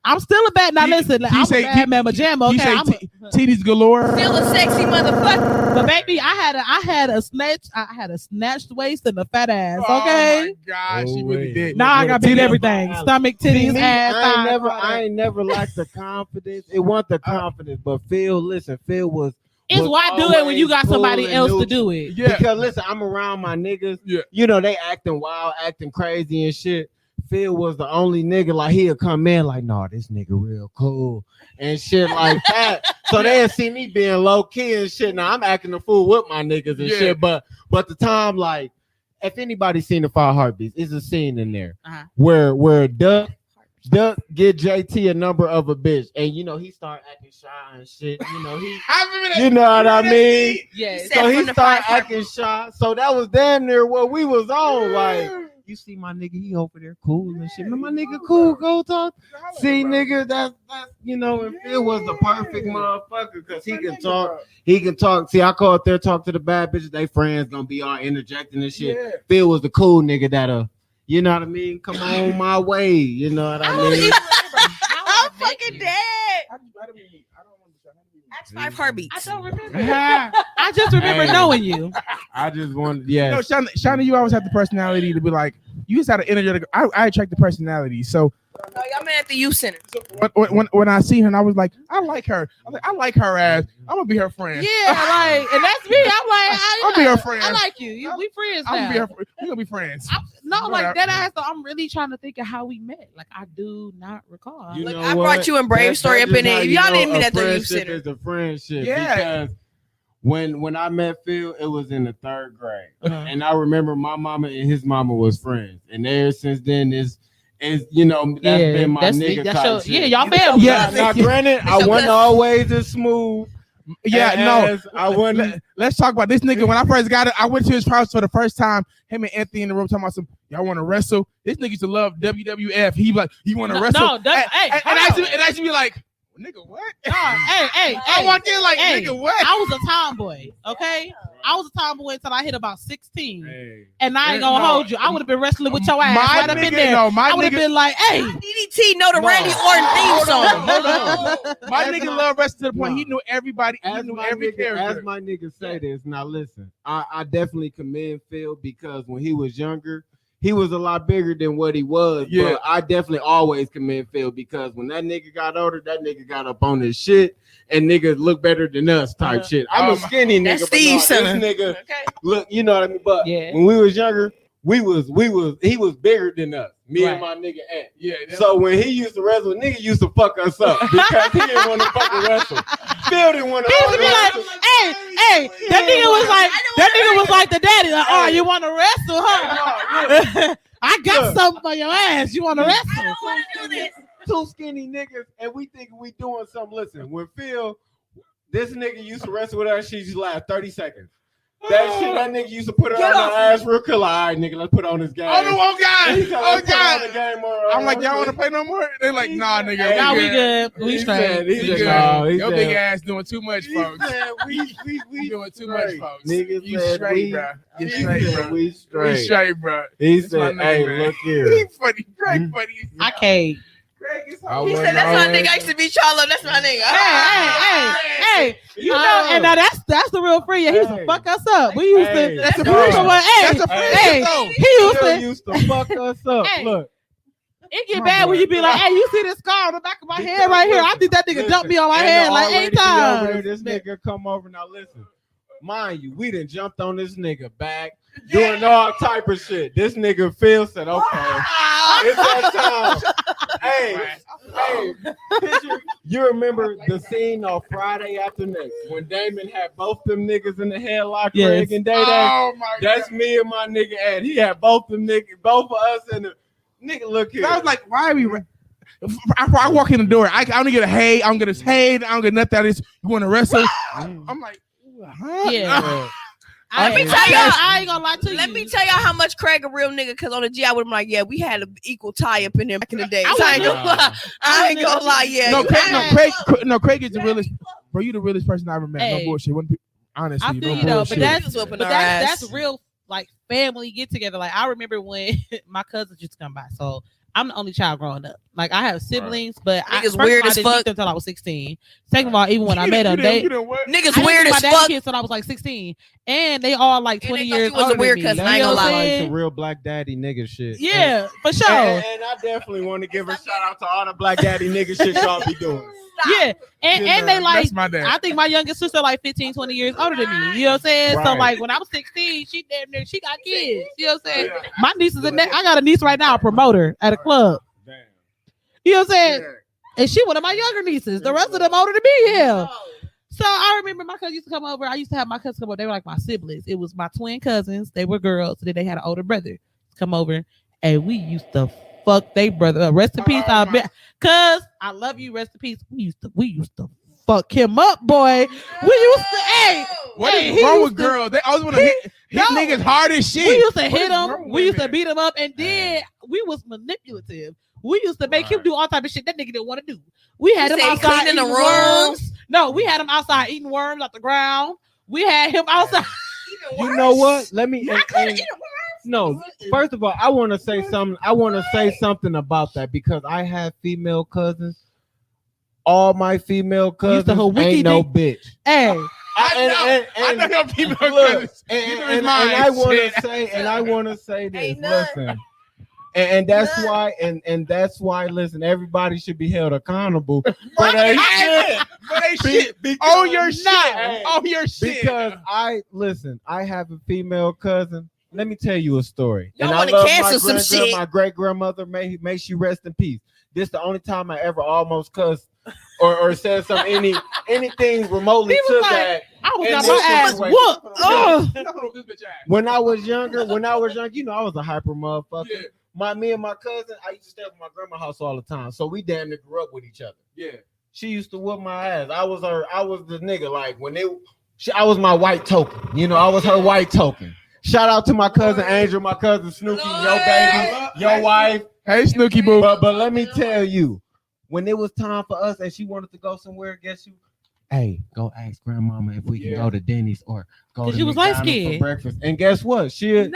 I'm still a bad. Now listen, I'm a bad mamma jamma. He Okay, say titties galore. Still a sexy motherfucker. but baby, I had a snatched waist and a fat ass. Okay. Oh my God, she really did. Now I got beat everything. Stomach, titties, Me, ass, thighs, all I that. ain't never liked the confidence. It wasn't the confidence, but Phil was It's why do it when you got somebody else to do it. Yeah. Because listen, I'm around my niggas. Yeah. You know, they acting wild, acting crazy and shit. Phil was the only nigga like he'll come in like, nah, this nigga real cool and shit like that. So they'll see me being low key and shit. Now I'm acting a fool with my niggas and shit. But the time, like, if anybody seen the 5 Heartbeats, it's a scene in there where Duck get JT a number of a bitch, and you know he start acting shy and shit. You know you know what I mean? Yes. So he start acting shy. So that was damn near what we was on. Like, you see my nigga, he over there cool and shit. Man, my nigga cool, go talk. See, nigga, that's you know, and Phil was the perfect motherfucker because he can talk. He can talk. See, I call up there, talk to the bad bitches. They friends gonna be all interjecting and shit. Yeah. Phil was the cool nigga that you know what I mean? Come on my way. You know what I mean? I'm fucking dead. That's 5 Heartbeats. I don't remember. I just remember knowing you. I just wanted, You know, Shauna, you always have the personality to be like, you just had an energetic. I attract the personality. So No, y'all met at the youth center. when I see her, and I was like, I like her. I like her ass. I'm gonna be her friend. Yeah, like, and that's me. I'm like, I'll be her friend. I like you. We friends now. I'm gonna be her. We're gonna be friends. No, like that ass. Though, I'm really trying to think of how we met. Like, I do not recall. You Look, know I what? brought you in Brave Story up in there. If y'all didn't meet at the youth friendship center. is a friendship. Yeah. Because when I met Phil, it was in the 3rd grade, and I remember my mama and his mama was friends, and ever since then is you know that's been my nigga type shit. Yeah, y'all family. Yeah. Now granted, I wasn't always as smooth. I wasn't. Let's talk about this nigga. When I first got it, I went to his house for the first time. Him and Anthony in the room talking about some. Y'all want to wrestle? This nigga used to love W.W.F. He like, you want to wrestle? No, hey, and I used to be like, nigga, what? Hey, I walked in like, nigga, what? I was a tomboy, okay? I was a tomboy until I hit about 16. Hey. And I ain't gonna hold you. I would have been wrestling with your ass right up in there. I would have been like, hey. DDT know the Randy Orton theme song. Hold on. My nigga loved wrestling to the point he knew everybody. He knew every character. As my nigga say this, now listen, I definitely commend Phil because when he was younger, he was a lot bigger than what he was. Yeah. But I definitely always commend Phil because when that nigga got older, that nigga got up on his shit and niggas look better than us type shit. I'm a skinny nigga, That's but Steve this Center. nigga Okay. look, you know what I mean? But Yeah. when we was younger, he was bigger than us. Me and my nigga Ant. Yeah. So when he used to wrestle, nigga used to fuck us up because he didn't want to fucking wrestle. Phil didn't want to. He used to be like, hey, that nigga was like the daddy. Like, oh, you want to wrestle, huh? I got something for your ass. You want to wrestle? I don't want to do this. Two skinny niggas, and we think we doing something. Listen, when Phil, this nigga used to wrestle with us, she used to last 30 seconds. That shit, that nigga used to put her on her ass real cool. All right, nigga, let's put on this game. Oh God! Game I'm like, y'all want to play no more? They're like, nah, nigga. Nah, we good. We straight. He good. said, Your big ass doing too much, folks. we doing too much, folks. Niggas You said straight, bro. You straight, bro. We We straight. straight, bro. He That's my said, nigga, hey, man. look here. He funny. Greg funny. I can't. He said, that's my nigga. I used to beat y'all up. That's my nigga. Hey, you know, and now that's the real friend. He used to fuck us up. We used to. That's a we friend. used to what? That's a friend, Hey, though. he used to. to fuck us up. Hey. Look. It get bad when you be like, hey, you see this scar on the back of my head right here? I think that nigga dumped me on my head like 8 times. This nigga come over now. Listen, mind you, we done jumped on this nigga back, doing all type of shit. This nigga Phil said, okay, it's that time. Hey, You remember the scene on Friday After Next when Damon had both them niggas in the headlock, Craig and Day Day? Oh my That's God. me and my nigga Ed. He had both them niggas, both of us in the nigga. Look here. I was like, why are we? After I walk in the door, I don't get a hey. I don't get a hey. I don't get nothing. You want to wrestle? I'm like, huh? Yeah. Let me tell y'all. I ain't gonna lie to you. Let me tell y'all how much Craig a real nigga. Cause on the G, I would have been like, yeah, we had an equal tie up in there back in the day. So I ain't gonna lie. I ain't gonna lie. Yeah. Craig is the realest. Bro, you the realest person I ever met. Hey. No bullshit. Honestly, I feel no you though, bullshit. but that's real like family get together. Like I remember when my cousins used to come by. So I'm the only child growing up. Like I have siblings, but Niggas I weird didn't as meet fuck. them until I was 16. Second of all, even when I met them, they Niggas I weird didn't as my fuck. kids until I was like 16, and they all like And 20 they thought years you was a older weird than me. cousin, That I ain't You know gonna what I'm lie. like saying? some real black daddy nigga shit. Yeah, for sure. And I definitely want to give a shout out to all the black daddy nigga shit y'all be doing. Yeah, and they like. That's my dad. I think my youngest sister like 15, 20 years older than me. You know what I'm saying? So Right. like when I was 16, she damn near she got kids. You know what I'm saying? My niece is I got a niece right now, a promoter at a club. Damn. You know what I'm saying? And she one of my younger nieces. The rest of them older than me. Yeah. So I remember my cousin used to come over. I used to have my cousins come over. They were like my siblings. It was my twin cousins. They were girls. And then they had an older brother come over. And we used to fuck they brother. Rest in peace. Cause I love you. Rest in peace. We used to fuck him up, boy. We used to, hey. What hey, is he wrong used with to- girls? They always want to hit niggas hard as shit. We used to What hit is wrong him. with We used to women? beat him up. And then we was manipulative. We used to make him do all type of shit that nigga didn't want to do. We had him You say outside cleaning the eating rooms? worms. No, we had him outside eating worms off the ground. We had him outside. You know what? Let me. No, first of all, I want to say something. I want to say something about that because I have female cousins. All my female cousins her wiki ain't no dick. bitch. Hey, I know your female Look, cousins. and I want to say, this. Ain't none. Listen, and that's why, and that's why. Listen, everybody should be held accountable for their shit. But they shit. Because- On your shit. Hey, On your shit. Because I have a female cousin. Let me tell you a story. Y'all And I wanna love cancel some shit. my great grandmother. May she rest in peace. This the only time I ever almost cussed or said something anything remotely He to was like, that. I was in got this my ass situation. whooped. When I was younger, you know, I was a hyper motherfucker. Yeah. Me and my cousin, I used to stay at my grandma's house all the time, so we damn near grew up with each other. Yeah. She used to whoop my ass. I was the nigga. Like I was my white token. You know, I was her white token. Shout out to my cousin Angel, my cousin Snooki, your baby, your wife. Hey, Snooki boo. But let me tell you, when it was time for us and she wanted to go somewhere, guess you? Hey, go ask grandmama if we can go to Denny's or go to you was McDonald's for light-skinned. breakfast. And guess what? She'll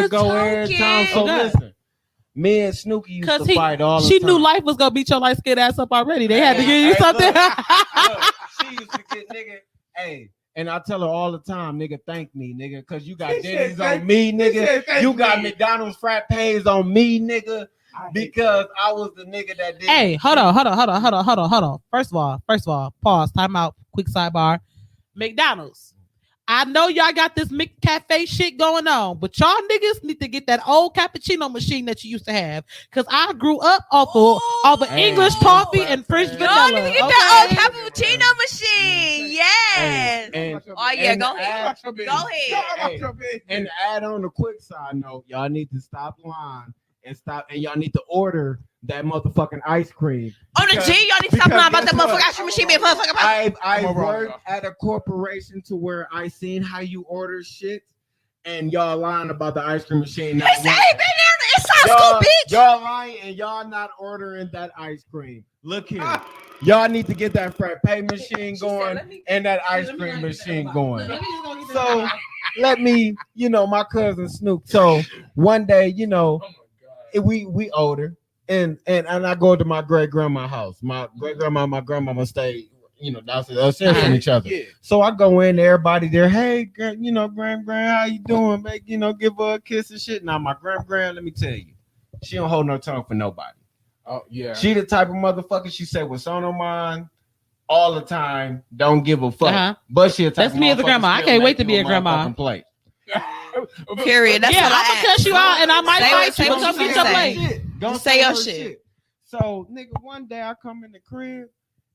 go every time. So Okay. listen, me and Snooki used to fight all the She time. knew life was gonna beat your light skin ass up already. They had to give you something. Look, she used to get nigga, hey, and I tell her all the time, nigga, thank me, nigga, because you got Denny's on me, nigga. You got McDonald's frappes on me, nigga, because I was the nigga that did. Hey, hold on. First of all, pause, time out, quick sidebar. McDonald's. I know y'all got this McCafe shit going on, but y'all niggas need to get that old cappuccino machine that you used to have. Cause I grew up off of English toffee and French vanilla. Y'all need to get that old cappuccino machine. Yes. And Oh yeah, and go to ahead. add- Go ahead. And to add on a quick side note, y'all need to stop lying and y'all need to order that motherfucking ice cream. On the G, y'all need to stop lying about that motherfucking ice cream machine being motherfucking. I worked at a corporation to where I seen how you order shit, and y'all lying about the ice cream machine. It's ain't been there. It's our school, bitch. Y'all lying and y'all not ordering that ice cream. Look here. Y'all need to get that frappe machine going and that ice cream machine going. So let me, my cousin Snoop. So one day, we older. And I go to my great grandma's house. My great grandma, my grandmama stay, downstairs from each other. Yeah. So I go in, everybody there. Hey, grand, how you doing? Make, give her a kiss and shit. Now my grand, let me tell you, she don't hold no tongue for nobody. Oh yeah. She the type of motherfucker. She say what's on her mind all the time. Don't give a fuck. Uh-huh. But she a type That's of me as a motherfucker grandma. I still can't wait make to be you a grandma. Plate. Period. That's yeah, what I'm gonna cuss you out, and I might fight you, but come get your plate. Don't say your her shit. So, nigga, one day I come in the crib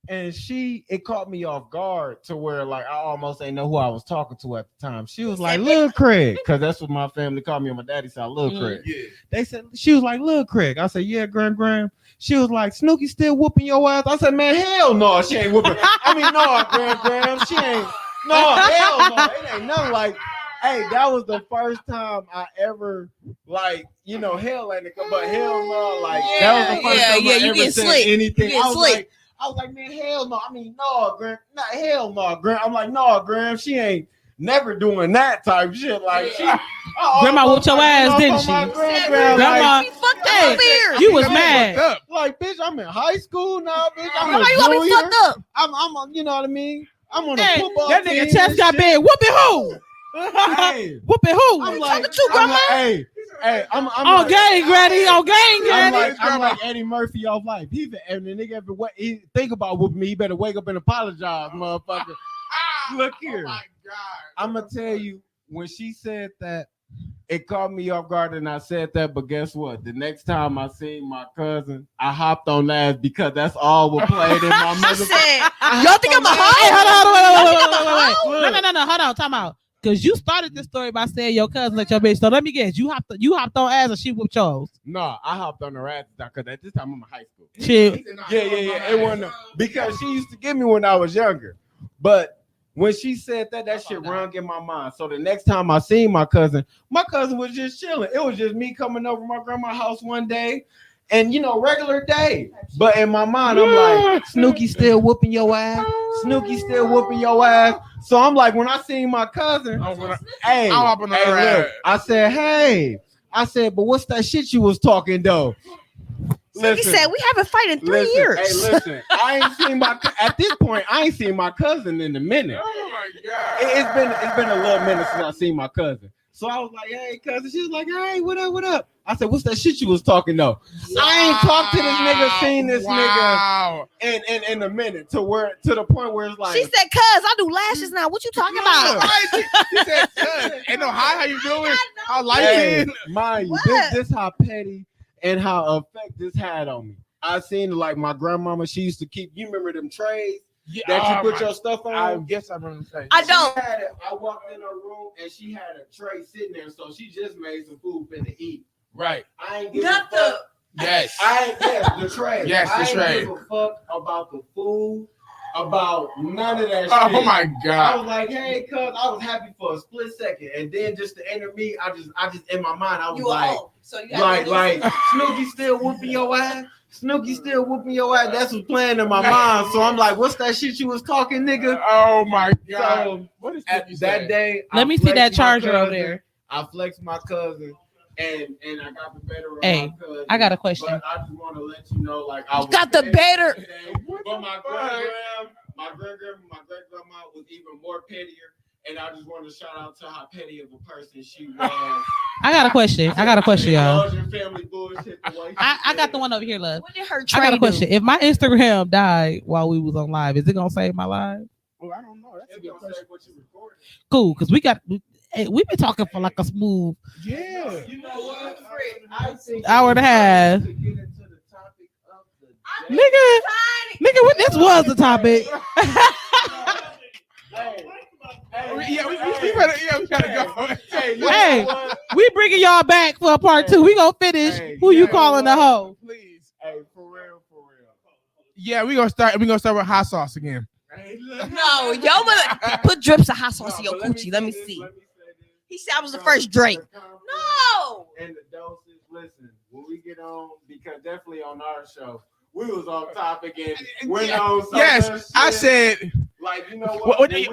And it caught me off guard to where like I almost ain't know who I was talking to at the time. She was like, Lil Craig, because that's what my family called me on my daddy's side, Lil Craig. Yeah. They said, she was like, Lil Craig. I said, yeah, Graham. She was like, Snooki still whooping your ass. I said, man, hell no, she ain't whooping. I mean, no, Graham, she ain't. No, hell no, it ain't nothing like. Hey, that was the first time I ever like, hell ain't it, but hell no, like that was the first time I ever said anything. I was like, man, hell no. I mean, no, Graham, not hell no, Graham. I'm like, no, Graham, she ain't never doing that type shit. Like, Grandma whooped your ass, didn't she? Grandma, fuck that. You was mad. Like, bitch, I'm in high school now, bitch. I'm Grandma, you gonna be fucked up. I'm, you know what I mean? I'm on a football that team. nigga chest got big. Whooping who? Hey, whooping who? I'm like, Grandma? Hey, I'm on like, gang, Granny. On gang, Granny. I'm like Eddie Murphy off life. And the nigga he think about whooping me, he better wake up and apologize, motherfucker. Look here. Oh my God. I'm gonna tell you, when she said that, it caught me off guard, and I said that. But guess what? The next time I seen my cousin, I hopped on that because that's all was played in my mother. Y'all think I'm a hoe? Wait. No. Hold on. Time out. Because you started this story by saying your cousin let your bitch. So let me guess. You hopped on ass, or she whooped yours? No, I hopped on her ass because at this time I'm in high school. Shit. Yeah. It wasn't because she used to give me when I was younger, but. When she said that shit rung in my mind. So the next time I seen my cousin was just chilling. It was just me coming over my grandma's house one day and, regular day. But in my mind, I'm like, Snooki still whooping your ass. Snooki still whooping your ass. So I'm like, when I seen my cousin, look, I said, but what's that shit you was talking though? He said we haven't fight in 3 years. Hey, listen, at this point, I ain't seen my cousin in a minute. Oh my God. It's been a little minute since I seen my cousin. So I was like, hey, cousin. She was like, hey, what up? I said, what's that shit you was talking though? Wow. I ain't talked to this nigga, seen this nigga in a minute to the point where it's like. She said, cuz, I do lashes now. What you talking about? She said, cuz, ain't no hi, how you doing? How life is? Mind you, this how petty and how effect this had on me. I seen like my grandmama, she used to keep, you remember them trays that you put your stuff on? I guess I remember saying. I don't. I walked in her room and she had a tray sitting there, so she just made some food for to eat. Right. I ain't give a fuck. Yes. The tray. Yes, the tray. I ain't give a fuck about the food, about none of that shit. Oh my God. I was like, hey, cuz, I was happy for a split second. And then just to enter me, I just in my mind, I was like, Snooki still whooping your ass? Snooki still whooping your ass? That's what's playing in my mind. So I'm like, what's that shit you was talking, nigga? Oh my God. So what is that day? Let me see that charger over there. I flexed my cousin. And I got the better of my cousin. I got a question. But I just want to let you know, like, I was got the better. But my great grandma was even more pettier. And I just want to shout out to how petty of a person she was. I got a question, y'all. I got the one over here, love. What did her I got a question. If my Instagram died while we was on live, is it gonna save my live? Well, I don't know. That's a good question. Cool, because we've been talking for like a smooth You know what? hour and a half. Nigga, what this was the topic. We gotta go. Hey, we bringing y'all back for a part 2. We gonna finish. Who you calling the hoe? Please. Hey, for real. Yeah, we gonna start with hot sauce again. No, y'all gonna put drips of hot sauce in your coochie. Let me see. He said I was the first drink. No. And the doses, listen, when we get on, because definitely on our show, we was on topic and went on some Yes, I said, like, you know what? It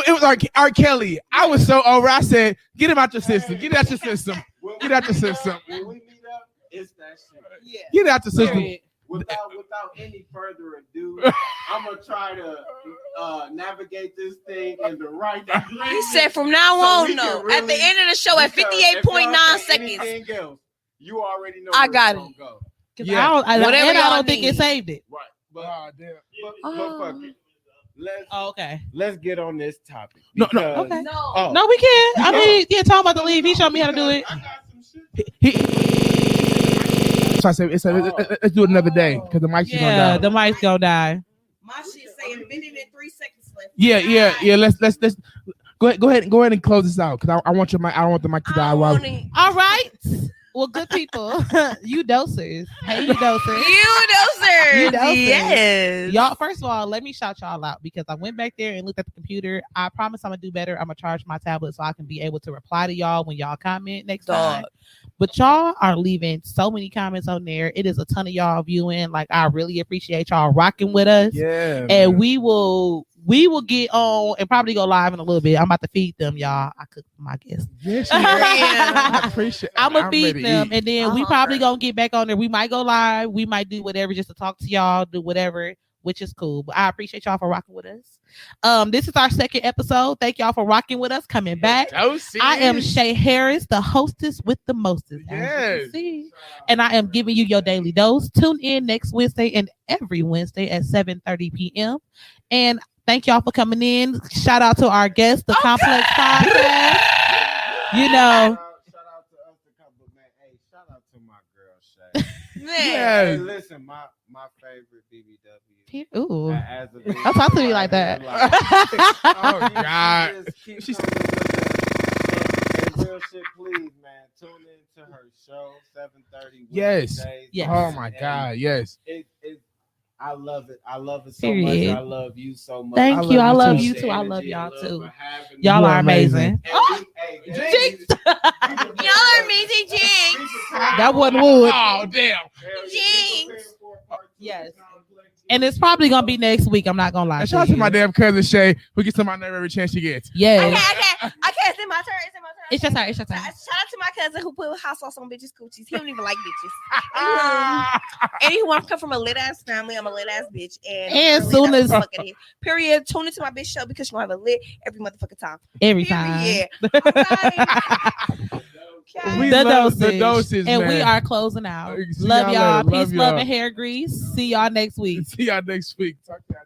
was R. Kelly. I was so over. I said, get him out your system. Get it out your system. Get out your system. When we meet up, it's that shit. Yeah. Get it out the system. Without any further ado, I'm gonna try to navigate this thing in the right direction. He said from now on, no. At the end of the show, at 58.9 seconds. Anything else, you already know. I got it. Go. Yeah. I don't think it saved it. Right. But, Oh. fuck it. Okay. Let's get on this topic. No, okay. Oh. No, we can. I mean, talking about to leave. He showed me how to do it. I got some shit. So I said, let's do it another day because the mic's gonna die. The mic's gonna die. My shit saying a minute and 3 seconds left. Yeah. Let's go ahead and close this out because I want your mic. I don't want the mic to die. All right. Well, good people, you dosers. Hey, you dosers. You dosers. Yes. Y'all, first of all, let me shout y'all out because I went back there and looked at the computer. I promise I'm going to do better. I'm going to charge my tablet so I can be able to reply to y'all when y'all comment next time. But y'all are leaving so many comments on there. It is a ton of y'all viewing. Like, I really appreciate y'all rocking with us. Yeah. And we will get on and probably go live in a little bit. I'm about to feed them, y'all. I cook my guests. Yes, I appreciate. I'm gonna feed them, and then we probably gonna get back on there. We might go live. We might do whatever just to talk to y'all, do whatever, which is cool. But I appreciate y'all for rocking with us. This is our second episode. Thank y'all for rocking with us. Coming back. I am Shay Harris, the hostess with the mostest. Yes. And I am giving you your daily dose. Tune in next Wednesday and every Wednesday at 7:30 p.m. And thank y'all for coming in. Shout out to our guest, the Complex Podcast. You know. Shout out to us a couple, man. Hey, shout out to my girl Shay. Yeah. Hey, listen, my favorite BBW. Ooh. Don't talk to me like that. Oh God. She's and real shit, please, man. Tune in to her show, 7:30. Yes. Yes. Oh my God. Yes. I love it. I love it so Period. much. I love you so much. Thank you. I love you The too. I love energy, y'all love too. for having me. Y'all are amazing. Y'all are amazing, Jinx. That wasn't wood. Oh damn. Jinx. Yes. And it's probably gonna be next week. I'm not gonna lie. And shout out to my damn cousin Shay, who gets on my nerve every chance she gets. Yes. Okay. Is it my turn? It's your turn. Shout out to my cousin who put hot sauce on bitches' coochies. He don't even like bitches. And he wants to come from a lit ass family. I'm a lit ass bitch. And soon as period, tune into my bitch show because she's gonna have a lit every motherfucking time. every time. Yeah. We The love dosage. the doses, And man. we are closing out. See Love y'all y'all. later. Peace, Love love, y'all. and hair grease. See y'all next week. See y'all next week. Talk to y'all.